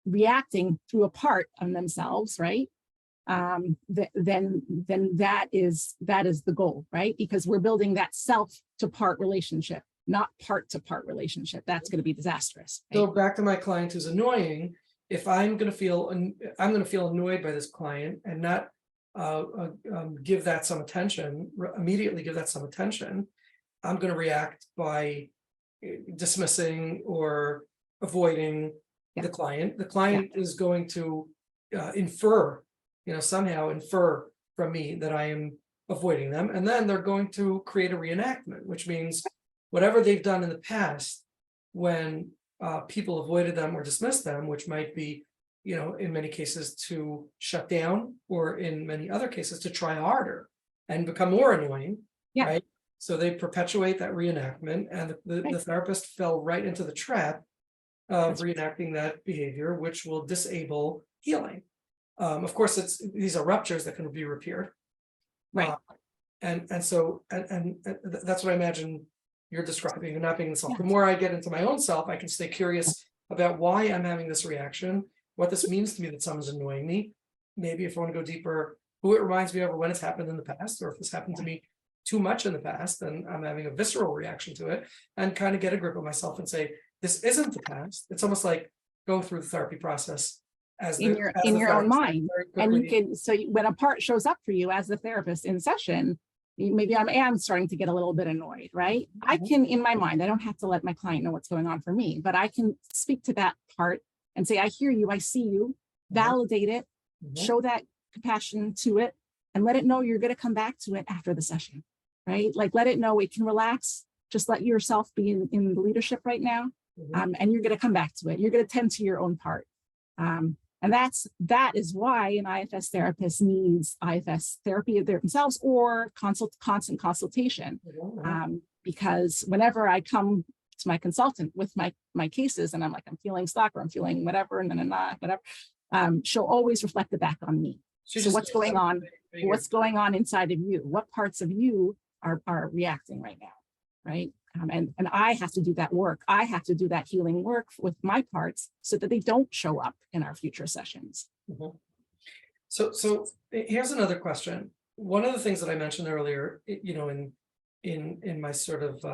reacting through a part of themselves, right? Then that is the goal, right? Because we're building that self to part relationship, not part to part relationship. That's going to be disastrous. Right? So back to my client who's annoying. If I'm going to feel annoyed by this client and not give that some attention, immediately give that some attention, I'm going to react by dismissing or avoiding the client. The client is going to somehow infer from me that I am avoiding them. And then they're going to create a reenactment, which means whatever they've done in the past when people avoided them or dismissed them, which might be, in many cases to shut down, or in many other cases to try harder and become more annoying, right? So they perpetuate that reenactment, and the therapist fell right into the trap of reenacting that behavior, which will disable healing. Of course, these are ruptures that can be repaired, right? So that's what I imagine you're describing, and not being the self. The more I get into my own self, I can stay curious about why I'm having this reaction, what this means to me that someone's annoying me. Maybe if I want to go deeper, who it reminds me of, or when it's happened in the past, or if this happened to me too much in the past, and I'm having a visceral reaction to it, and kind of get a grip of myself and say, this isn't the past. It's almost like going through the therapy process as in your own mind. And you can, when a part shows up for you as the therapist in session, maybe I am starting to get a little bit annoyed, right? I can, in my mind, I don't have to let my client know what's going on for me, but I can speak to that part and say, I hear you, I see you, validate it, show that compassion to it, and let it know you're going to come back to it after the session, right? Like, let it know it can relax, just let yourself be in the leadership right now, and you're going to come back to it. You're going to tend to your own part. And that is why an IFS therapist needs IFS therapy themselves or constant consultation. Because whenever I come to my consultant with my cases and I'm like, I'm feeling stuck or I'm feeling whatever, and then I'm not, whatever, she'll always reflect it back on me. So what's going on? What's going on inside of you? What parts of you are reacting right now, right? And I have to do that work. I have to do that healing work with my parts so that they don't show up in our future sessions. So here's another question. One of the things that I mentioned earlier, in my sort of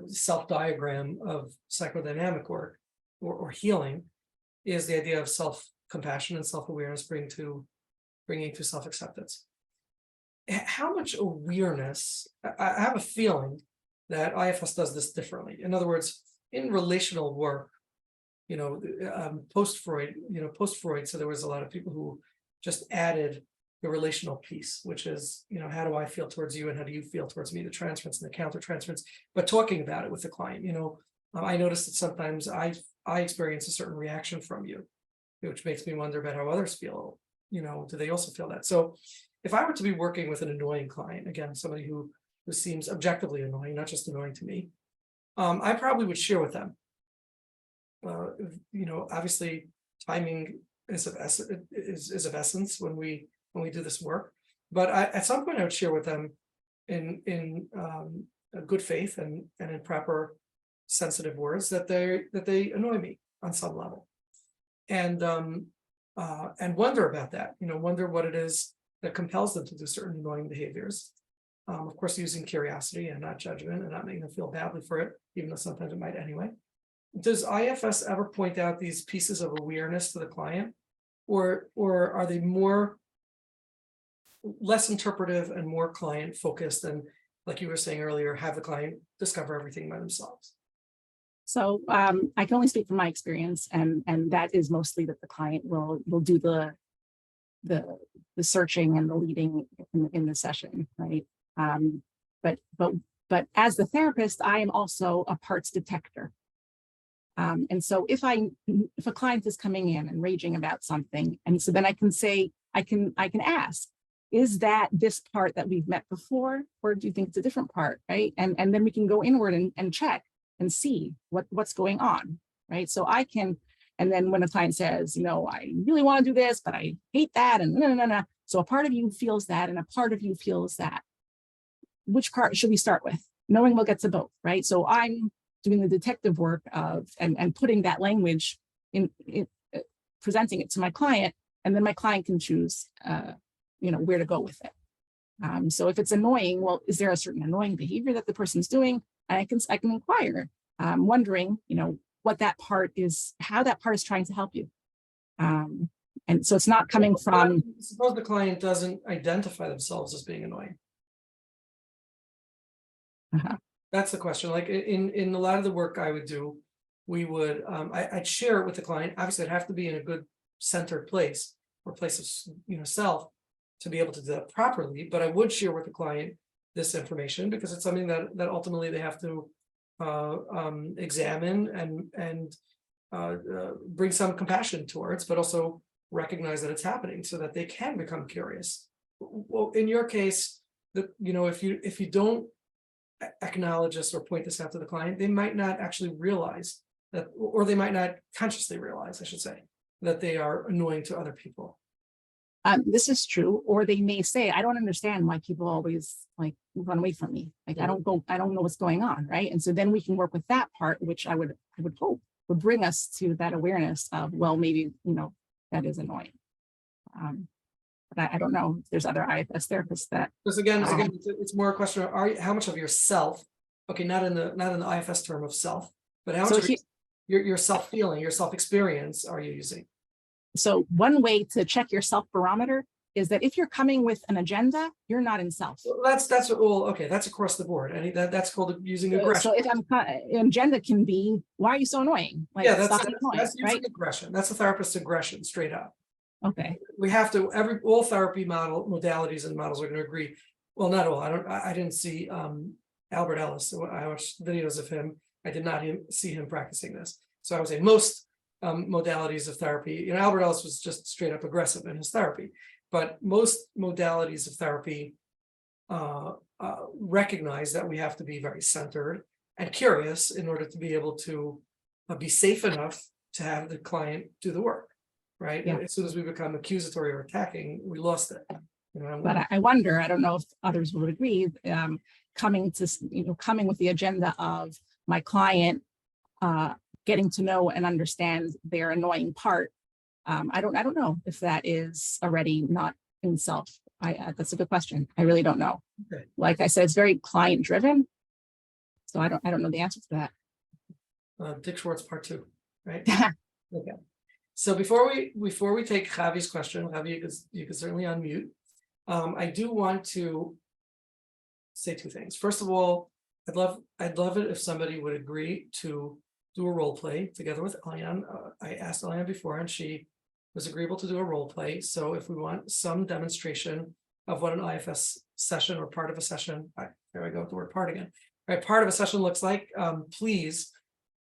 self-diagram of psychodynamic work or healing, is the idea of self-compassion and self-awareness bringing to self-acceptance. How much awareness, I have a feeling that IFS does this differently. In other words, in relational work, post-Freud, so there was a lot of people who just added the relational piece, which is, how do I feel towards you and how do you feel towards me, the transference and the counter transference, but talking about it with the client. I noticed that sometimes I experience a certain reaction from you, which makes me wonder about how others feel. Do they also feel that? So if I were to be working with an annoying client, again, somebody who seems objectively annoying, not just annoying to me, I probably would share with them. Obviously, timing is of essence when we do this work. But at some point, I would share with them in good faith and in proper, sensitive words that they annoy me on some level, and wonder about that. Wonder what it is that compels them to do certain annoying behaviors. Of course, using curiosity and not judgment, and not making them feel badly for it, even though sometimes it might anyway. does IFS ever point out these pieces of awareness to the client? Or are they less interpretive and more client focused, and like you were saying earlier, have the client discover everything by themselves? So I can only speak from my experience, and that is mostly that the client will do the searching and the leading in the session, right? But as the therapist, I am also a parts detector. And so if a client is coming in and raging about something, and so then I can say, I can ask, is that this part that we've met before, or do you think it's a different part, right? And then we can go inward and check and see what's going on, right? So I can, and then when a client says, you know, I really want to do this, but I hate that, and no. So a part of you feels that, and a part of you feels that. Which part should we start with? Knowing we'll get to both, right? So I'm doing the detective work of and putting that language in presenting it to my client, and then my client can choose, you know, where to go with it. So if it's annoying, well, is there a certain annoying behavior that the person's doing? And I can inquire, wondering, you know, what that part is, how that part is trying to help you. And so it's not coming from. Suppose the client doesn't identify themselves as being annoying. That's the question. Like in a lot of the work I would do, we would I'd share it with the client. Obviously, it'd have to be in a good centered place or place of, you know, self to be able to do that properly. But I would share with the client this information because it's something that ultimately they have to examine and bring some compassion towards, but also recognize that it's happening so that they can become curious. Well, in your case, you know, if you don't acknowledge this or point this out to the client, they might not actually realize that, or they might not consciously realize, I should say, that they are annoying to other people. This is true, or they may say, I don't understand why people always like run away from me. Like, I don't know what's going on, right? And so then we can work with that part, which I would hope would bring us to that awareness of, well, maybe, you know, that is annoying. But I don't know if there's other IFS therapists that. Because again, it's more a question of how much of yourself, okay, not in the IFS term of self, but how much of your self feeling, your self experience are you using? So one way to check your self barometer is that if you're coming with an agenda, you're not in self. Well, that's okay. That's across the board, and that's called using aggression. So if agenda can be, why are you so annoying? Like, yeah, that's using right? aggression. That's a therapist's aggression, straight up. Okay. We have to all therapy modalities and models are going to agree. Well, not all. I didn't see Albert Ellis. So I watched videos of him. I did not see him practicing this. So I would say most modalities of therapy, you know, Albert Ellis was just straight up aggressive in his therapy, but most modalities of therapy recognize that we have to be very centered and curious in order to be able to be safe enough to have the client do the work, right? Yeah. As soon as we become accusatory or attacking, we lost it. You know, But I wonder, I don't know if others would agree, coming with the agenda of my client getting to know and understand their annoying part. I don't know if that is already not in self. That's a good question. I really don't know. Okay. Like I said, it's very client driven. So I don't know the answer to that. Dick Schwartz part 2, right? Okay. So before we take Javi's question, Javi, you can certainly unmute. I do want to say 2 things. First of all, I'd love it if somebody would agree to do a role play together with Elyan. I asked Elyan before, and she was agreeable to do a role play. So if we want some demonstration of what an IFS session or part of a session, there I go with the word part again, right? Part of a session looks like, please,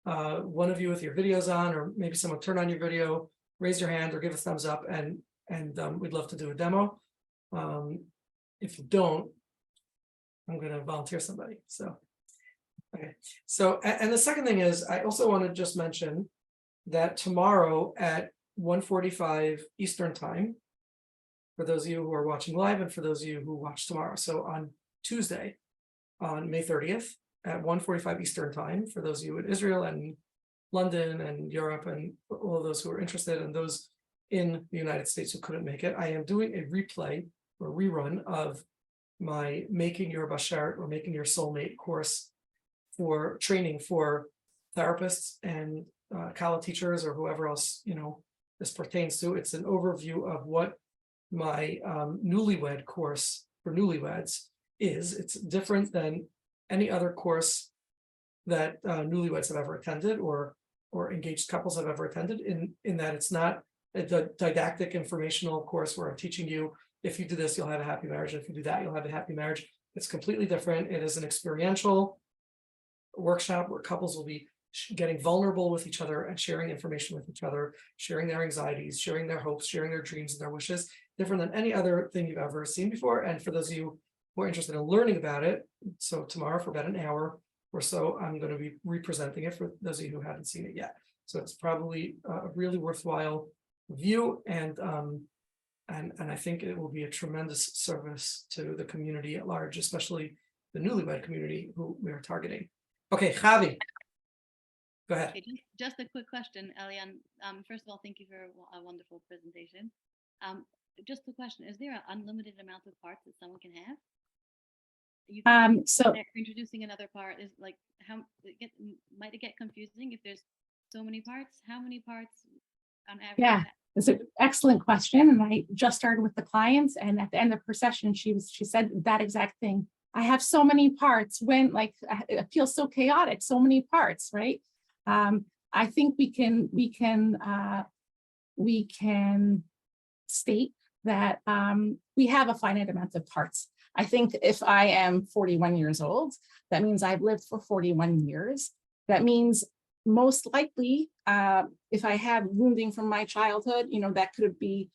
one of you with your videos on, or maybe someone turn on your video, raise your hand or give a thumbs up, and we'd love to do a demo. If you don't, I'm going to volunteer somebody. So, okay. So, and the second thing is, I also want to just mention that tomorrow at 1:45 Eastern time, for those of you who are watching live and for those of you who watch tomorrow. So on Tuesday, on May 30th at 1:45 Eastern time, for those of you in Israel and London and Europe and all of those who are interested and those in the United States who couldn't make it, I am doing a replay or rerun of my Making Your Bashar or Making Your Soulmate course for training for therapists and college teachers or whoever else, this pertains to. It's an overview of what my newlywed course for newlyweds is. It's different than any other course that newlyweds have ever attended or engaged couples have ever attended, in that it's not a didactic informational course where I'm teaching you, if you do this, you'll have a happy marriage. And if you do that, you'll have a happy marriage. It's completely different. It is an experiential workshop where couples will be getting vulnerable with each other and sharing information with each other, sharing their anxieties, sharing their hopes, sharing their dreams and their wishes, different than any other thing you've ever seen before. And for those of you who are interested in learning about it, so tomorrow for about an hour or so, I'm going to be representing it for those of you who haven't seen it yet. So it's probably a really worthwhile view, and I think it will be a tremendous service to the community at large, especially the newlywed community who we are targeting. Okay, Javi, go ahead. Okay, just a quick question, Elyan. First of all, thank you for a wonderful presentation. Just a question: is there an unlimited amount of parts that someone can have? So Introducing another part is like might it get confusing if there's so many parts? How many parts on average? yeah, it's an excellent question. And I just started with the clients, and at the end of her session, she said that exact thing. I have so many parts, when it feels so chaotic, so many parts, right? I think we can state that we have a finite amount of parts. I think if I am 41 years old, that means I've lived for 41 years. That means most likely, if I have wounding from my childhood, that could be,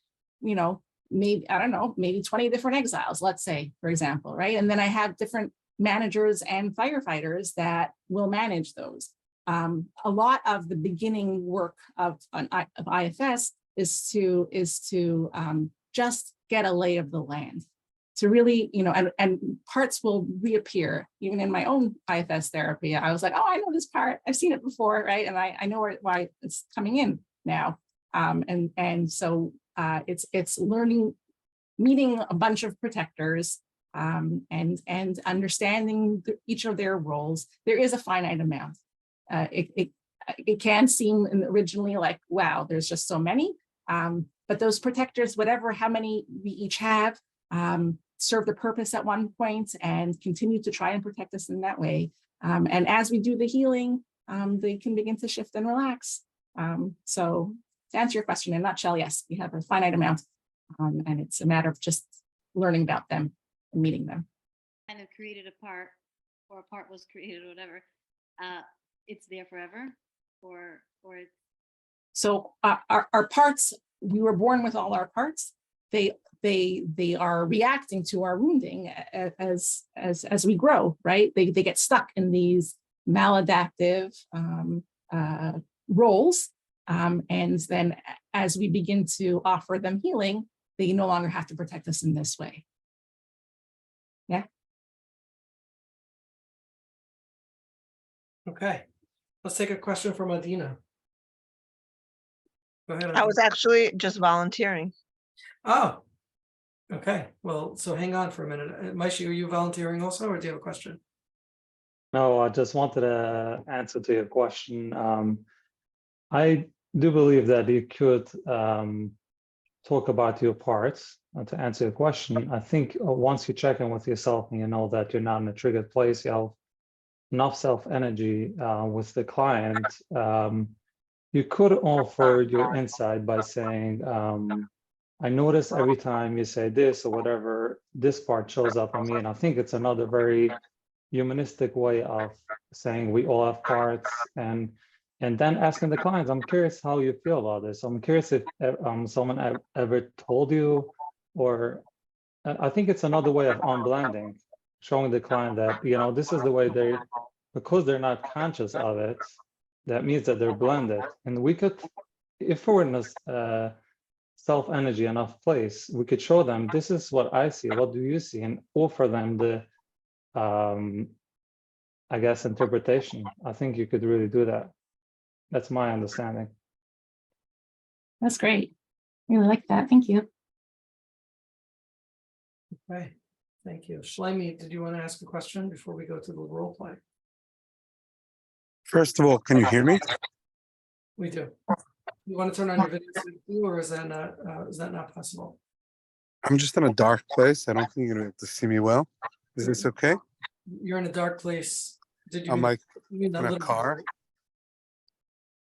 maybe, I don't know, maybe 20 different exiles, let's say, for example, right? And then I have different managers and firefighters that will manage those. A lot of the beginning work of IFS is to just get a lay of the land, to really, and parts will reappear. Even in my own IFS therapy, I was like, oh, I know this part, I've seen it before, right? And I know why it's coming in now. So it's learning, meeting a bunch of protectors, and understanding each of their roles. There is a finite amount. It can seem originally like, wow, there's just so many. But those protectors, how many we each have, serve the purpose at one point and continue to try and protect us in that way. And as we do the healing, they can begin to shift and relax. So to answer your question in a nutshell, yes, we have a finite amount, and it's a matter of just learning about them and meeting them. Kind of created a part, or a part was created, or whatever. It's there forever, or it's... So our parts, we were born with all our parts. They are reacting to our wounding as we grow, right? They get stuck in these maladaptive roles. And then as we begin to offer them healing, they no longer have to protect us in this way. Yeah. Okay, let's take a question from Adina. Go ahead. I was actually just volunteering. Oh, okay. Well, so hang on for a minute. Maishi, are you volunteering also, or do you have a question? No, I just wanted to answer to your question. I do believe that you could talk about your parts to answer your question. I think once you check in with yourself and you know that you're not in a triggered place, you have enough self-energy with the client, you could offer your insight by saying, I notice every time you say this or whatever, this part shows up in me. And I think it's another very humanistic way of saying we all have parts, and then asking the clients, I'm curious how you feel about this. I'm curious if someone ever told you, or I think it's another way of unblending, showing the client that, this is the way because they're not conscious of it, that means that they're blended. And we could, if we're in a self-energy enough place, we could show them, this is what I see, what do you see, and offer them the, I guess, interpretation. I think you could really do that. That's my understanding. That's great. Really like that. Thank you. Okay, thank you. Shlomi, did you want to ask a question before we go to the role play? First of all, can you hear me? We do. You want to turn on your video so you do, or is that not possible? I'm just in a dark place. I don't think you're gonna be able to see me well. Is this okay? You're in a dark place. Did you I'm mean, like you mean that in a little- car.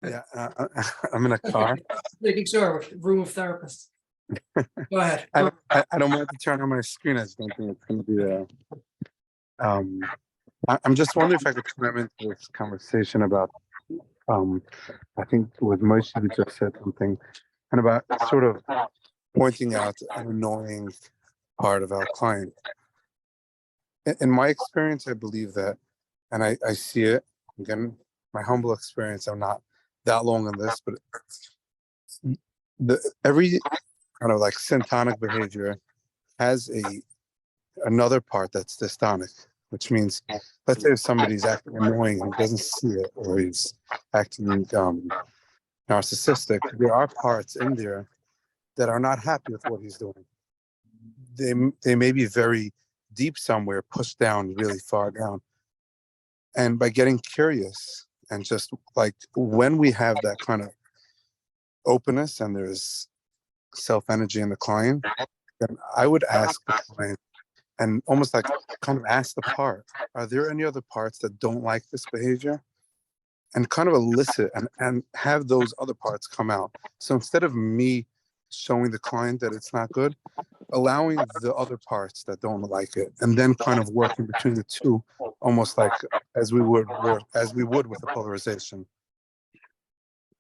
Yeah, I'm in a car. Making sure, room of therapists. Go ahead. I don't want to turn on my screen. I just don't think it's gonna be I'm just wondering if I could come into this conversation about I think with Moshe you just said something and about sort of pointing out an annoying part of our client. In my experience, I believe that, and I see it again, my humble experience. I'm not that long on this, but every kind of like syntonic behavior has another part that's dystonic, which means, let's say if somebody's acting annoying and he doesn't see it, or he's acting narcissistic, there are parts in there that are not happy with what he's doing. They may be very deep somewhere, pushed down really far down. And by getting curious and just like when we have that kind of openness and there's self-energy in the client, then I would ask the client and almost like kind of ask the part, are there any other parts that don't like this behavior? And kind of elicit and have those other parts come out. So instead of me showing the client that it's not good, allowing the other parts that don't like it, and then kind of working between the two, almost like as we would with a polarization.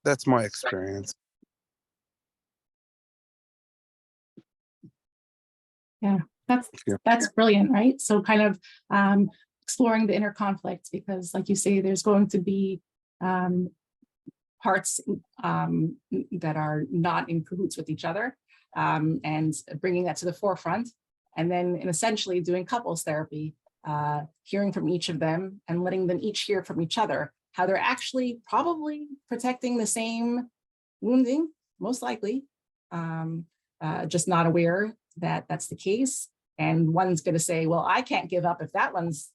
That's my experience. Yeah, Thank you. that's brilliant, right? So kind of exploring the inner conflict, because like you say, there's going to be parts that are not in cahoots with each other, and bringing that to the forefront, and then essentially doing couples therapy, hearing from each of them and letting them each hear from each other how they're actually probably protecting the same wounding, most likely, just not aware that that's the case. And one's going to say, well, I can't give up if that one's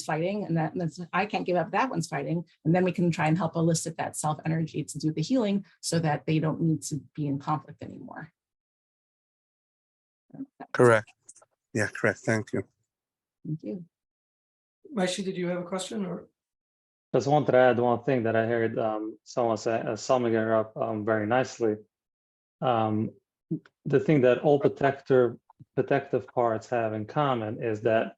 fighting, and that's I can't give up that one's fighting. And then we can try and help elicit that self energy to do the healing so that they don't need to be in conflict anymore. Correct. Yeah, correct. Thank you. Thank you. Maishi, did you have a question or? Just wanted to add one thing that I heard someone say, summing it up very nicely. The thing that all protective parts have in common is that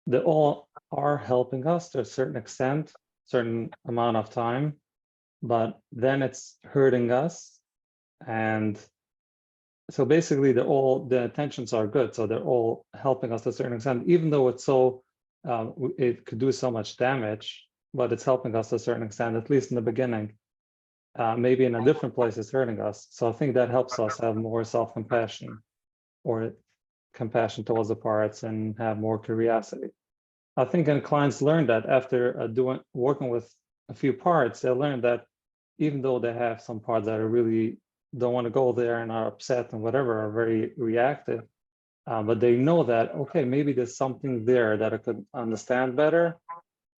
they all are helping us to a certain extent, certain amount of time, but then it's hurting us. And so basically the intentions are good. So they're all helping us to a certain extent, even though it's so, it could do so much damage, but it's helping us to a certain extent, at least in the beginning. Maybe in a different place it's hurting us. So I think that helps us have more self-compassion or compassion towards the parts and have more curiosity. I think and clients learn that after working with a few parts, they learn that even though they have some parts that are really don't want to go there and are upset and whatever, are very reactive, but they know that, okay, maybe there's something there that I could understand better,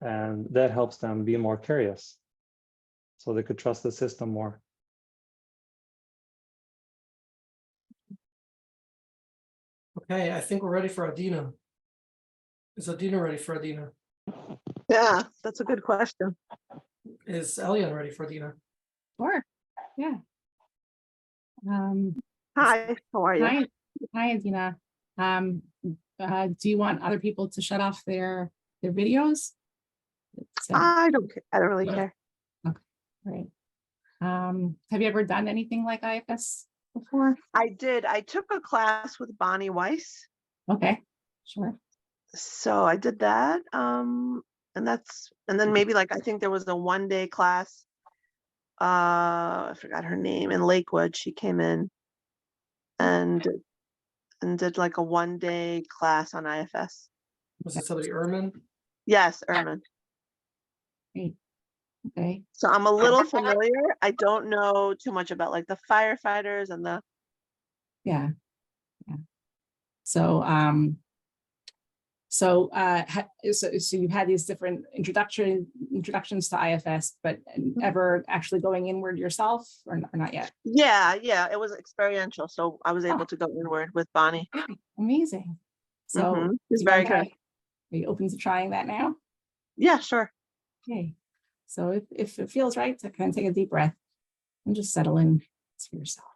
and that helps them be more curious. So they could trust the system more. Okay, I think we're ready for Adina. Is Adina ready for Adina? Yeah, that's a good question. Is Elyan ready for Adina? Sure. Yeah. Hi, how are you? Hi, Adina. Do you want other people to shut off their videos? I don't care. I don't really Yeah. care. Okay, great. Have you ever done anything like IFS before? I did. I took a class with Bonnie Weiss. Okay, sure. So I did that. And then maybe like I think there was a one-day class. I forgot her name, in Lakewood. She came in and did like a one-day class on IFS. Was it somebody Ermin? Yes, Ermin. Great. Okay. So I'm a little familiar. I don't know too much about like the firefighters and the. Yeah. So So, so you've had these different introductions to IFS, but ever actually going inward yourself, or not yet? Yeah, it was experiential, so I was able to go inward with Bonnie. Amazing. So It's you very want that- good. Are you open to trying that now? Yeah, sure. Okay. So if it feels right, to kind of take a deep breath and just settle in to yourself.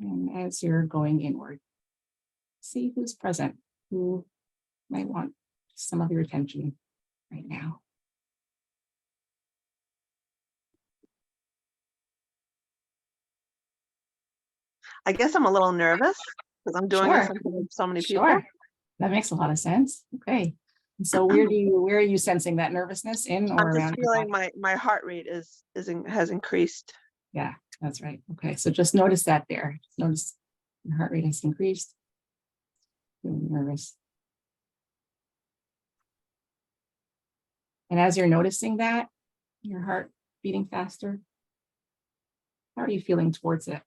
And as you're going inward, see who's present, who might want some of your attention right now. I guess I'm a little nervous because I'm doing this Sure. in front of so many people. Sure. That makes a lot of sense. Okay. And so where are you sensing that nervousness, in or I'm around just your feeling body? my heart rate has increased. Yeah, that's right. Okay. So just notice that there. Just notice your heart rate has increased. Feeling nervous. And as you're noticing that, your heart beating faster, how are you feeling towards it?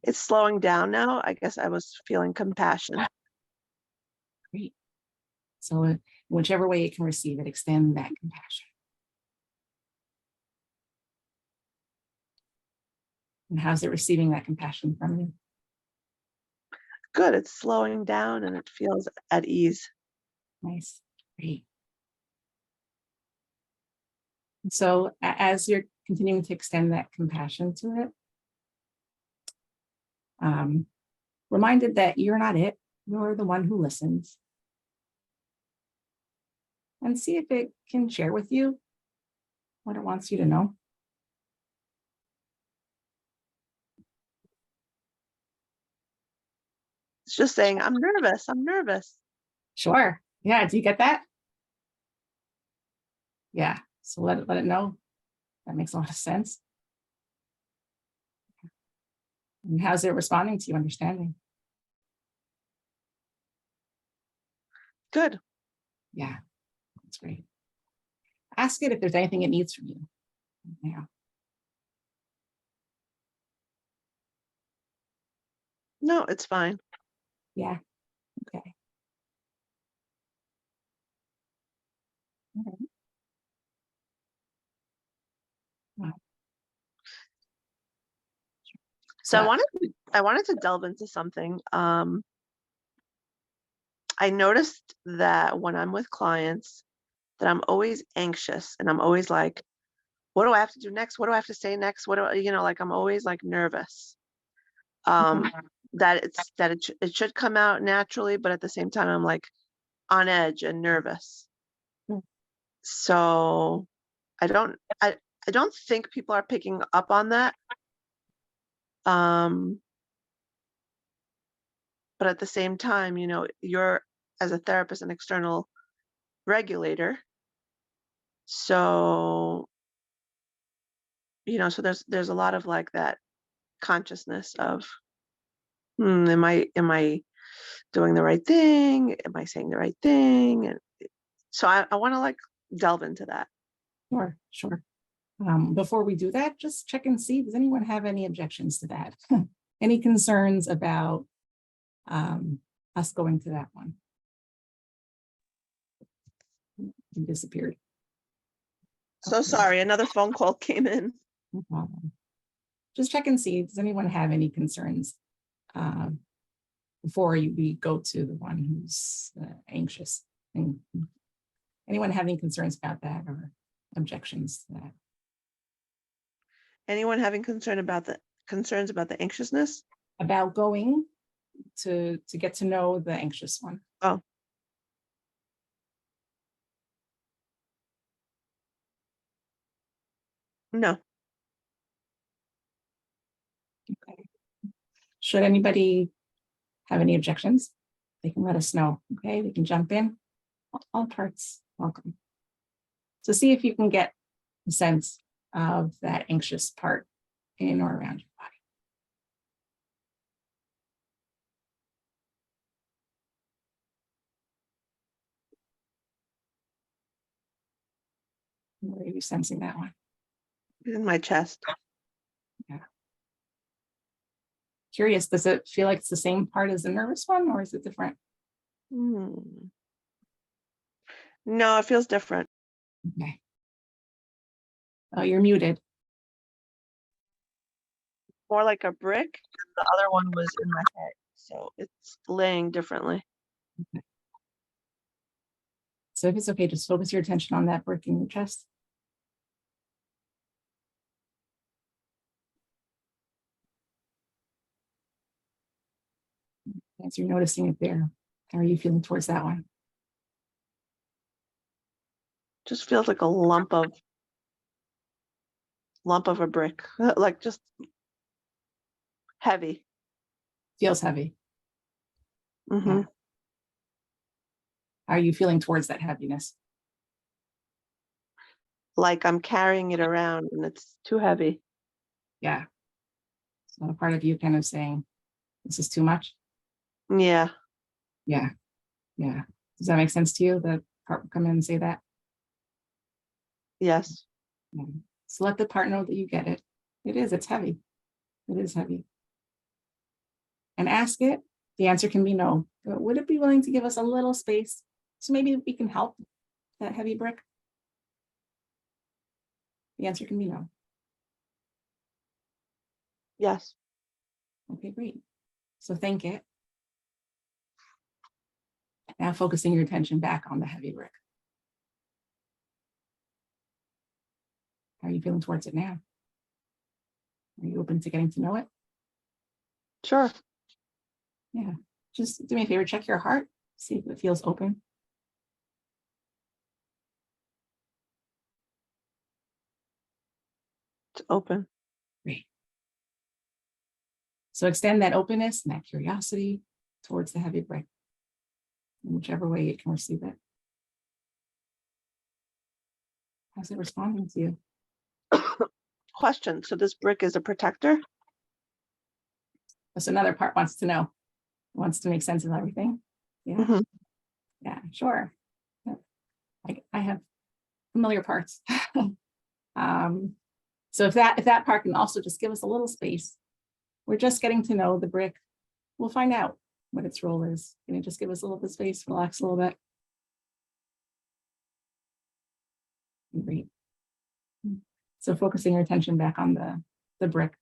It's slowing down now. I guess I was feeling compassion. Great. So whichever way it can receive it, extend that compassion. And how's it receiving that compassion from you? Good. It's slowing down and it feels at ease. Nice. Great. So as you're continuing to extend that compassion to it, reminded that you're not it, you're the one who listens. And see if it can share with you what it wants you to know. It's just saying, I'm nervous. I'm nervous. Sure. Yeah. Do you get that? Yeah. So let it know. That makes a lot of sense. And how's it responding to you, understanding? Good. Yeah, that's great. Ask it if there's anything it needs from you. Yeah. No, it's fine. Yeah. Okay. All right. Wow. So I wanted to delve into something. I noticed that when I'm with clients, that I'm always anxious and I'm always like, what do I have to do next? What do I have to say next? What do I, like I'm always like nervous. That it should come out naturally, but at the same time I'm like on edge and nervous. Mm. So I don't think people are picking up on that. But at the same time, you're, as a therapist, an external regulator. So, so there's a lot of like that consciousness of, am I doing the right thing? Am I saying the right thing? And so I want to like delve into that. Sure, sure. Before we do that, just check and see, does anyone have any objections to that? Any concerns about us going to that one? You disappeared. So sorry, another phone call came in. No problem. Just check and see, does anyone have any concerns before we go to the one who's anxious? And anyone have any concerns about that or objections to that? Anyone having concerns about the anxiousness? About going to get to know the anxious one. Oh. No. Okay. Should anybody have any objections, they can let us know. Okay, we can jump in. All parts welcome. So see if you can get a sense of that anxious part in or around your body. Where are you sensing that one? In my chest. curious, does it feel like it's the same part as the nervous one, or is it different? Hmm. No, it feels different. Okay. Oh, you're muted. More like a brick. And the other one was in my head, so it's laying differently. So if it's okay, just focus your attention on that brick in your chest. As you're noticing it there, how are you feeling towards that one? Just feels like a lump of a brick, like just heavy. Feels heavy. Hmm. Yeah. How are you feeling towards that heaviness? Like I'm carrying it around and it's too heavy. Yeah. So a part of you kind of saying, this is too much. Yeah. Yeah. Yeah. Does that make sense to you? The part will come in and say that. Yes. Yeah. So let the part know that you get it. It's heavy. It is heavy. And ask it. The answer can be no. But would it be willing to give us a little space? So maybe we can help that heavy brick. The answer can be no. Yes. Okay, great. So thank it. Now focusing your attention back on the heavy brick. How are you feeling towards it now? Are you open to getting to know it? Sure. Yeah. Just do me a favor, check your heart, see if it feels open. It's open. Great. So extend that openness and that curiosity towards the heavy brick, in whichever way it can receive it. How's it responding to you? Question. So this brick is a protector? That's another part wants to know, wants to make sense of everything. Yeah. Mhm. Yeah, sure. Yeah. I have familiar parts. So if that part can also just give us a little space, we're just getting to know the brick. We'll find out what its role is. Can you just give us a little bit of space, relax a little bit? Great. So focusing your attention back on the brick.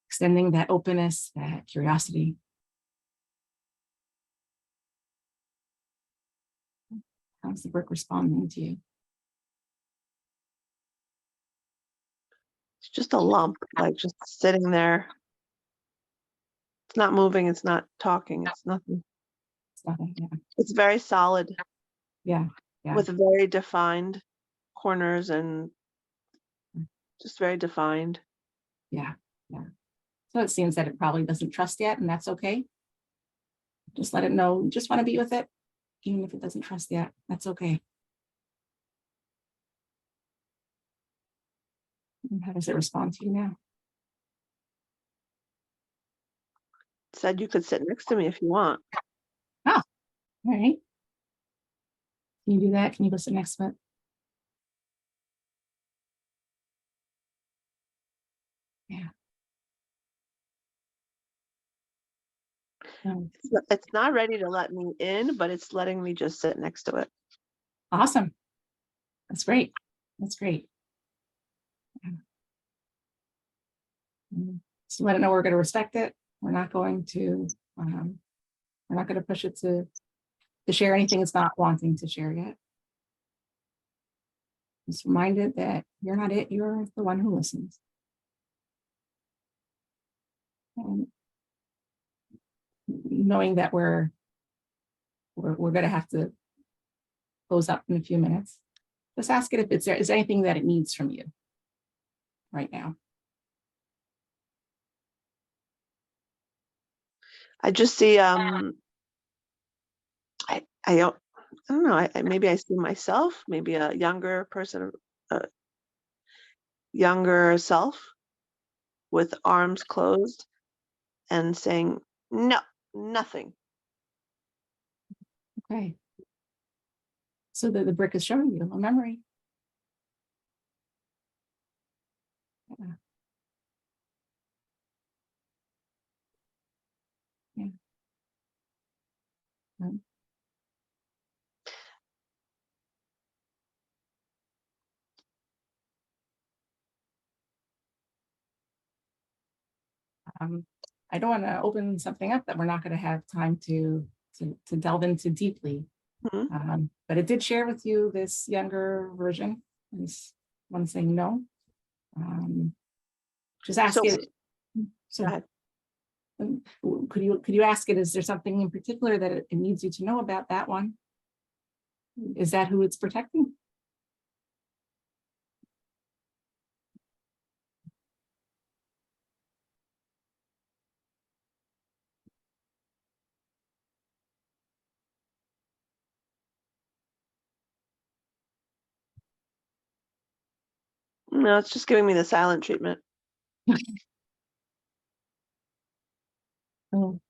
Extending that openness, that curiosity. How's the brick responding to you? It's just a lump, like just sitting there. It's not moving. It's not talking. It's nothing. It's nothing. Yeah. It's very solid Yeah. Yeah. with very defined corners and just very defined. Yeah. Yeah. So it seems that it probably doesn't trust yet, and that's okay. Just let it know. You just want to be with it, even if it doesn't trust yet. That's okay. And how does it respond to you now? It said you could sit next to me if you want. Oh, all right. Can you do that? Can you go sit next to it? Yeah. It's not ready to let me in, but it's letting me just sit next to it. Awesome. That's great. That's great. Yeah. So let it know we're going to respect it. We're not going to push it to share anything it's not wanting to share yet. Just remind it that you're not it, you're the one who listens. And knowing that we're going to have to close up in a few minutes, just ask it if is there anything that it needs from you right now. I just see I don't know. Maybe I see myself, maybe a younger person, a younger self with arms closed and saying, no, nothing. Okay. So the brick is showing you a memory. Yeah. I don't want to open something up that we're not going to have time to delve into deeply. Mhm. But it did share with you this younger version, this one saying no. Just ask So- it. So Go ahead. could you ask it, is there something in particular that it needs you to know about that one? Is that who it's protecting? No, it's just giving me the silent treatment. So,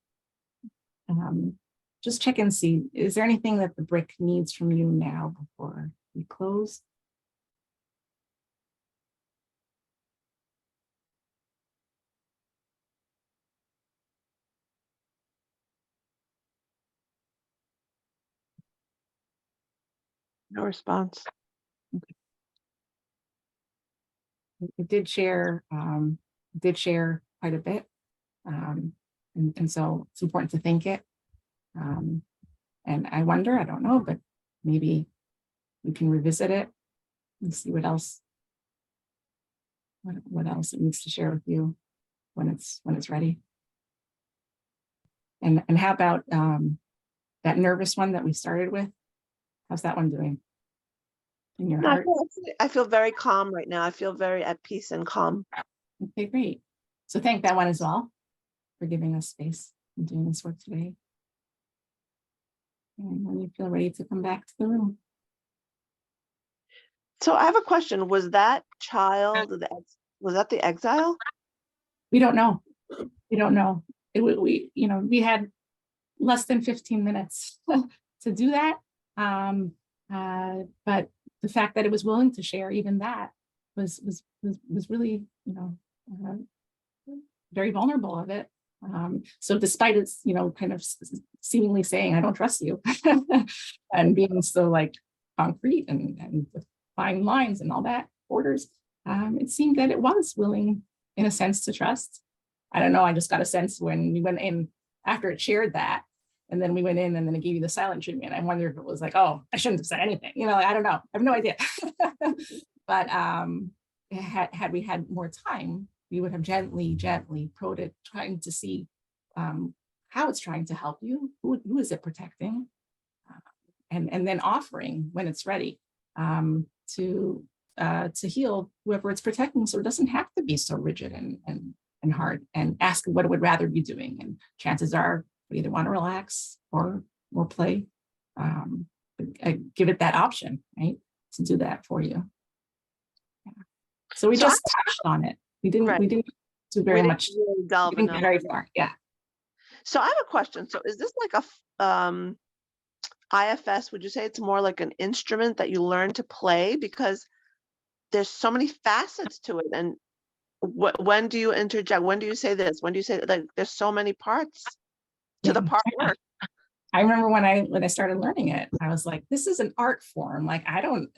just check and see, is there anything that the brick needs from you now before we close? No response. It did share quite a bit. And so it's important to think it. And I wonder, I don't know, but maybe we can revisit it and see what else it needs to share with you when it's ready. And how about that nervous one that we started with? How's that one doing in your No, heart? I feel very calm right now. I feel very at peace and calm. Okay, great. So thank that one as well for giving us space and doing this work today. And when you feel ready to come back to the room. So I have a question. Was that child, was that the exile? We don't know. We don't know. We had less than 15 minutes to do that. But the fact that it was willing to share even that was really, very vulnerable of it. So despite its, kind of seemingly saying, I don't trust you, and being so like concrete and with fine lines and all that orders, it seemed that it was willing in a sense to trust. I don't know, I just got a sense when we went in after it shared that, and then we went in and then it gave you the silent treatment. I wonder if it was like, oh, I shouldn't have said anything. I don't know. I have no idea. But had we had more time, we would have gently probed it, trying to see how it's trying to help you. Who is it protecting? And then offering when it's ready to heal whoever it's protecting, so it doesn't have to be so rigid and hard. And ask what it would rather be doing. And chances are we either want to relax or play. Give it that option, right, to do that for you. Yeah. So we just touched on it. We didn't do very much. Really delve We didn't enough. get very far. Yeah. So I have a question. So is this like a IFS? Would you say it's more like an instrument that you learn to play, because there's so many facets to it? And when do you interject? When do you say this? When do you say, like, there's so many parts to the part work? I remember when I started learning it, I was like, this is an art form. Like, I don't,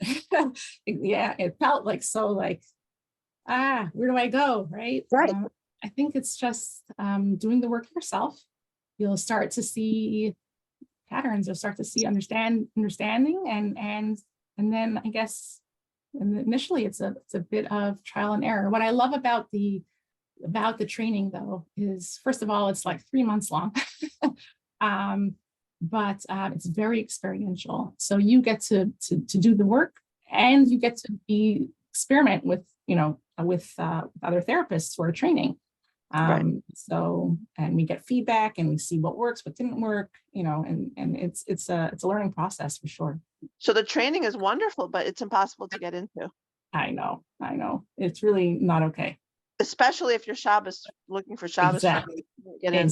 yeah, it felt like so like, where do I go? Right. Right. I think it's just doing the work yourself. You'll start to see patterns. You'll start to see understanding, and then I guess initially it's a bit of trial and error. What I love about the training though is, first of all, it's like 3 months long. But it's very experiential. So you get to do the work, and you get to experiment with other therapists who are training. So, and we get feedback and we see what works, what didn't work, and it's a learning process for sure. So the training is wonderful, but it's impossible to get into. I know. It's really not okay. Especially if you're Shabbos, looking for Shabbos. Exactly. Get in.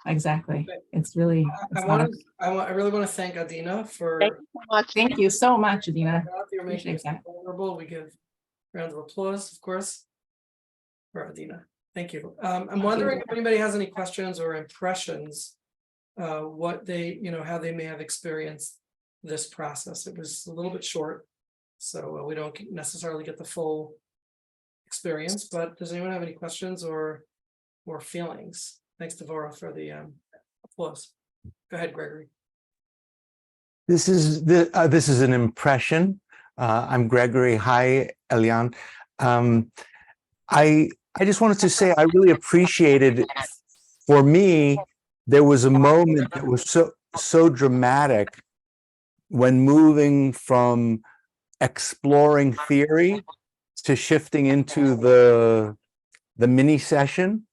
Exactly. It's really. I really want to thank Adina for. Thank you so much. Thank you so much, Adina. You're making Appreciate it vulnerable. We give a round of applause, of course, for Adina. Thank you. I'm wondering if anybody has any questions or impressions what they, how they may have experienced this process. It was a little bit short, so we don't necessarily get the full experience, but does anyone have any questions or feelings? Thanks, Devorah, for the applause. Go ahead, Gregory. This is an impression. I'm Gregory. Hi, Elyan. I just wanted to say I really appreciated. For me, there was a moment that was so dramatic when moving from exploring theory to shifting into the mini session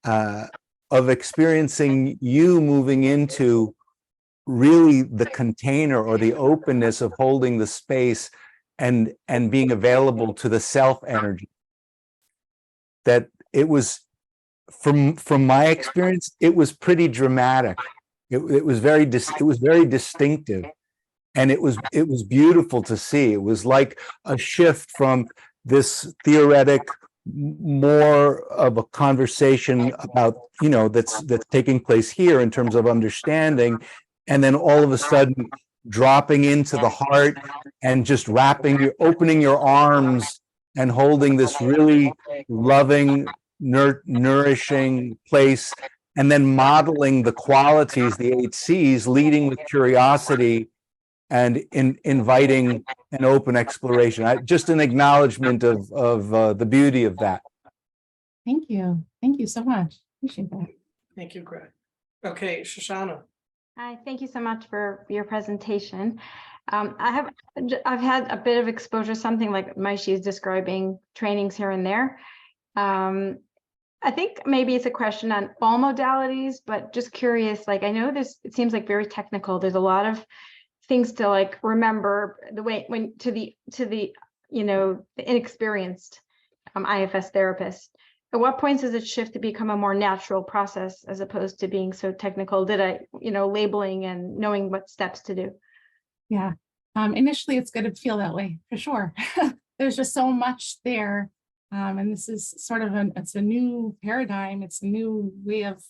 of experiencing you moving into really the container or the openness of holding the space and being available to the self energy. That it was, from my experience, it was pretty dramatic. It was very distinctive, and it was beautiful to see. It was like a shift from this theoretic, more of a conversation about, that's taking place here in terms of understanding, and then all of a sudden dropping into the heart and just opening your arms and holding this really loving, nourishing place, and then modeling the qualities, the 8 C's, leading with curiosity and inviting an open exploration. Just an acknowledgement of the beauty of that. Thank you. Thank you so much. Appreciate that. Thank you, Greg. Okay, Shoshana. Hi, thank you so much for your presentation. I've had a bit of exposure, something like Maishi is describing, trainings here and there. I think maybe it's a question on all modalities, but just curious, like I know it seems like very technical. There's a lot of things to like remember the way to the inexperienced IFS therapist. At what points does it shift to become a more natural process as opposed to being so technical? Labeling and knowing what steps to do? Yeah. Initially, it's going to feel that way for sure. There's just so much there. And this is sort of it's a new paradigm. It's a new way of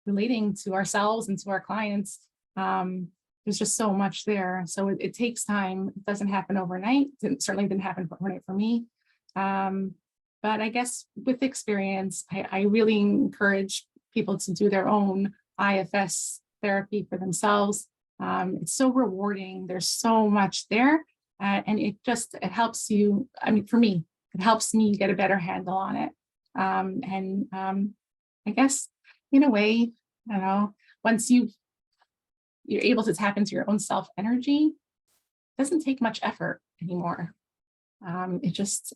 relating to ourselves and to our clients. There's just so much there. So it takes time. It doesn't happen overnight. It certainly didn't happen overnight for me. But I guess with experience, I really encourage people to do their own IFS therapy for themselves. It's so rewarding. There's so much there. And it helps you. I mean, for me, it helps me get a better handle on it. I guess in a way, once you're able to tap into your own self energy, it doesn't take much effort anymore. It just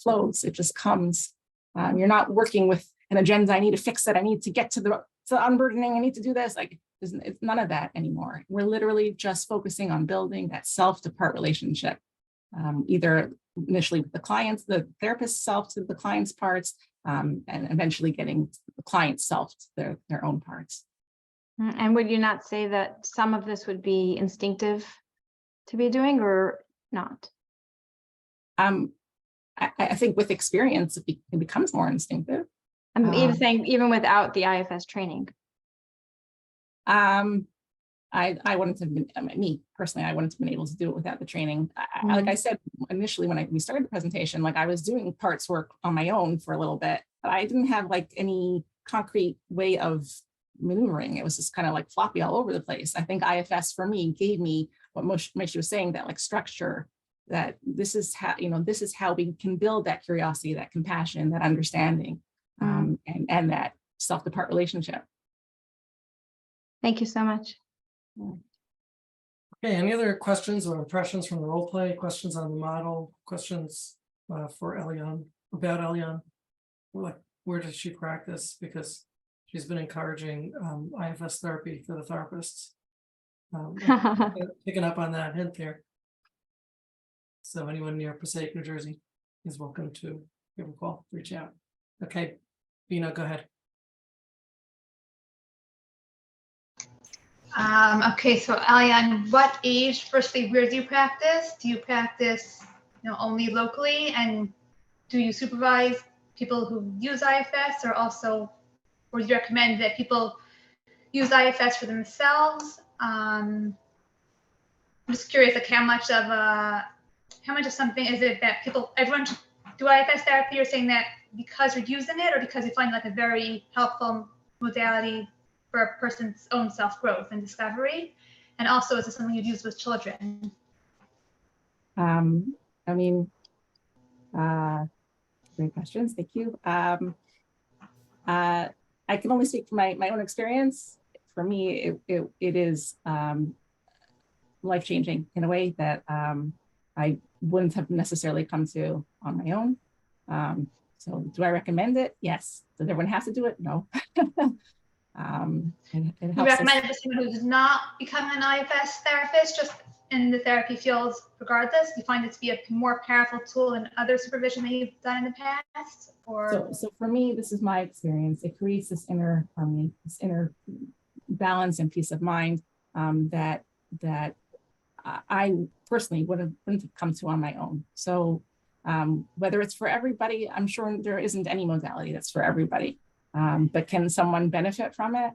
flows. It just comes. You're not working with an agenda. I need to fix it. I need to get to the unburdening. I need to do this. Like it's none of that anymore. We're literally just focusing on building that self-to-part relationship, either initially with the clients, the therapist's self to the client's parts, and eventually getting the client's self to their own parts. And would you not say that some of this would be instinctive to be doing or not? I think with experience, it becomes more instinctive. I'm even saying even without the IFS training. I wouldn't have been, me personally, I wouldn't have been able to do it without the training. Like I said initially when we started the presentation, like I was doing parts work on my own for a little bit, but I didn't have like any concrete way of maneuvering. It was just kind of like floppy all over the place. I think IFS for me gave me what Maishi was saying, that like structure, that this is how we can build that curiosity, that compassion, that understanding, and that self-to-part relationship. Thank you so much. Okay, any other questions or impressions from the role play? Questions on the model? Questions for Elyan, about Elyan? Where does she practice? Because she's been encouraging IFS therapy for the therapists. Picking up on that hint there. So anyone near Passaic, New Jersey is welcome to give a call, reach out. Okay, Bina, go ahead. Okay, so Elyan, what age, firstly, where do you practice? Do you practice only locally, and do you supervise people who use IFS, or do you recommend that people use IFS for themselves. I'm just curious, like how much of something is it that everyone should do IFS therapy? You're saying that because you're using it, or because you find it like a very helpful modality for a person's own self-growth and discovery? And also, is it something you'd use with children? I mean, great questions. Thank you. I can only speak from my own experience. For me, it is life-changing in a way that I wouldn't have necessarily come to on my own. So do I recommend it? Yes. Does everyone have to do it? No. It You helps us. recommend it for someone who's not becoming an IFS therapist, just in the therapy fields regardless? You find it to be a more powerful tool than other supervision that you've done in the past? Or So for me, this is my experience. It creates this inner harmony, this inner balance and peace of mind that I personally wouldn't have come to on my own. So whether it's for everybody, I'm sure there isn't any modality that's for everybody. But can someone benefit from it?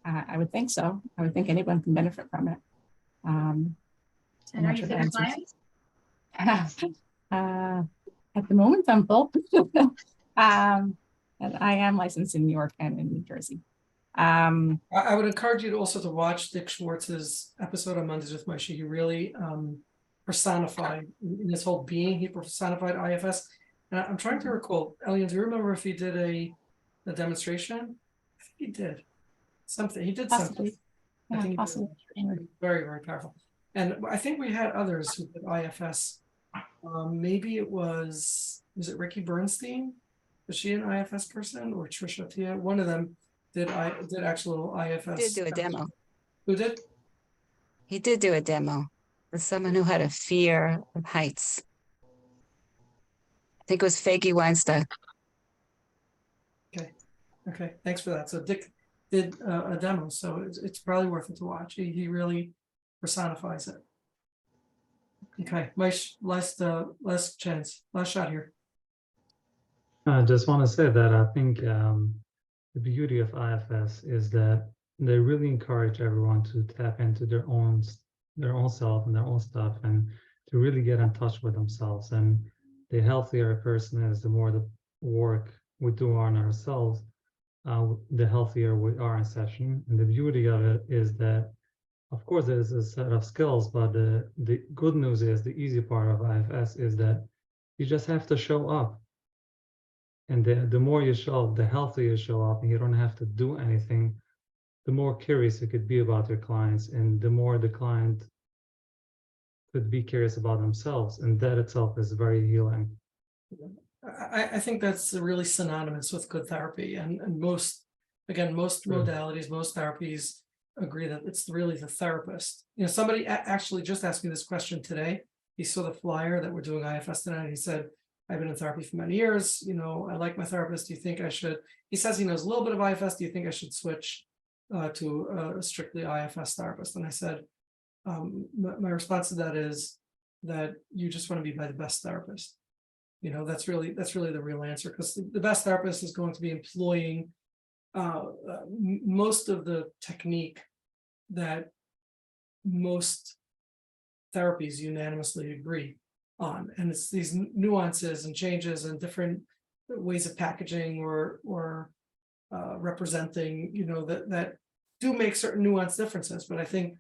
I would think so. I would think anyone can benefit from it. So and are you seeing clients? At the moment, I'm both. And I am licensed in New York and in New Jersey. I would encourage you to also to watch Dick Schwartz's episode on Mondays with Moshe. He really personified in his whole being. He personified IFS. And I'm trying to recall, Elyan, do you remember if he did a demonstration? I think he did something. He did Possibly. something. I think he did a Possibly. demonstration. Very, very powerful. And I think we had others who did IFS. Maybe it was it Ricky Bernstein? Was she an IFS person, or Trisha Tia? One of them did actual IFS. Did do a demo. Who did? He did do a demo with someone who had a fear of heights. I think it was Faggy Weinstein. Okay, thanks for that. So Dick did a demo, so it's probably worth it to watch. He really personifies it. Okay, Maish, last chance, last shot here. I just want to say that I think the beauty of IFS is that they really encourage everyone to tap into their own self and their own stuff, and to really get in touch with themselves. And the healthier a person is, the more the work we do on ourselves, the healthier we are in session. And the beauty of it is that, of course, there's a set of skills, but the good news is, the easy part of IFS is that you just have to show up. And the more you show up, the healthier you show up, and you don't have to do anything, the more curious you could be about your clients, and the more the client could be curious about themselves. And that itself is very healing. I think that's really synonymous with good therapy, and most modalities, most therapies agree that it's really the therapist. You know, somebody actually just asked me this question today. He saw the flyer that we're doing IFS tonight, and he said, I've been in therapy for many years. You know, I like my therapist. Do you think I should? He says he knows a little bit of IFS. Do you think I should switch to a strictly IFS therapist? And I said, my response to that is that you just want to be by the best therapist. You know, that's really the real answer, because the best therapist is going to be employing most of the technique that most therapies unanimously agree on, and it's these nuances and changes and different ways of packaging or representing, you know, that do make certain nuanced differences. But I think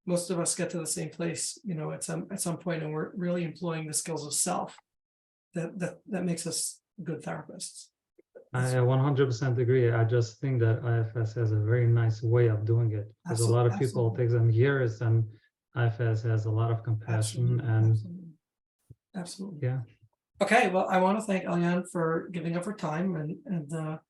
most of us get to the same place, you know, at some point, and we're really employing the skills of self that makes us good therapists. I 100% agree. I just think that IFS has a very nice way of doing it, because a lot of people take them years, and IFS has a lot of compassion. Absolutely. Yeah. Okay, well, I want to thank Elyan for giving up her time and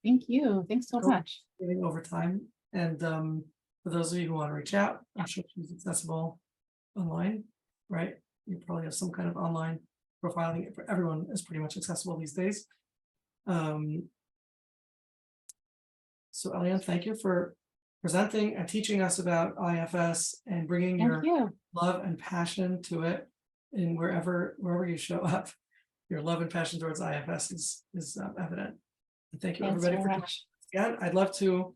Thank you. Thanks so much. giving over time. And for those of you who want to reach out, I'm sure she's accessible online, right? You probably have some kind of online profiling. Everyone is pretty much accessible these days. So Elyan, thank you for presenting and teaching us about IFS and bringing your love and passion to it, and wherever you show up. Your love and passion towards IFS is evident. And thank you, everybody, for joining us again. I'd love to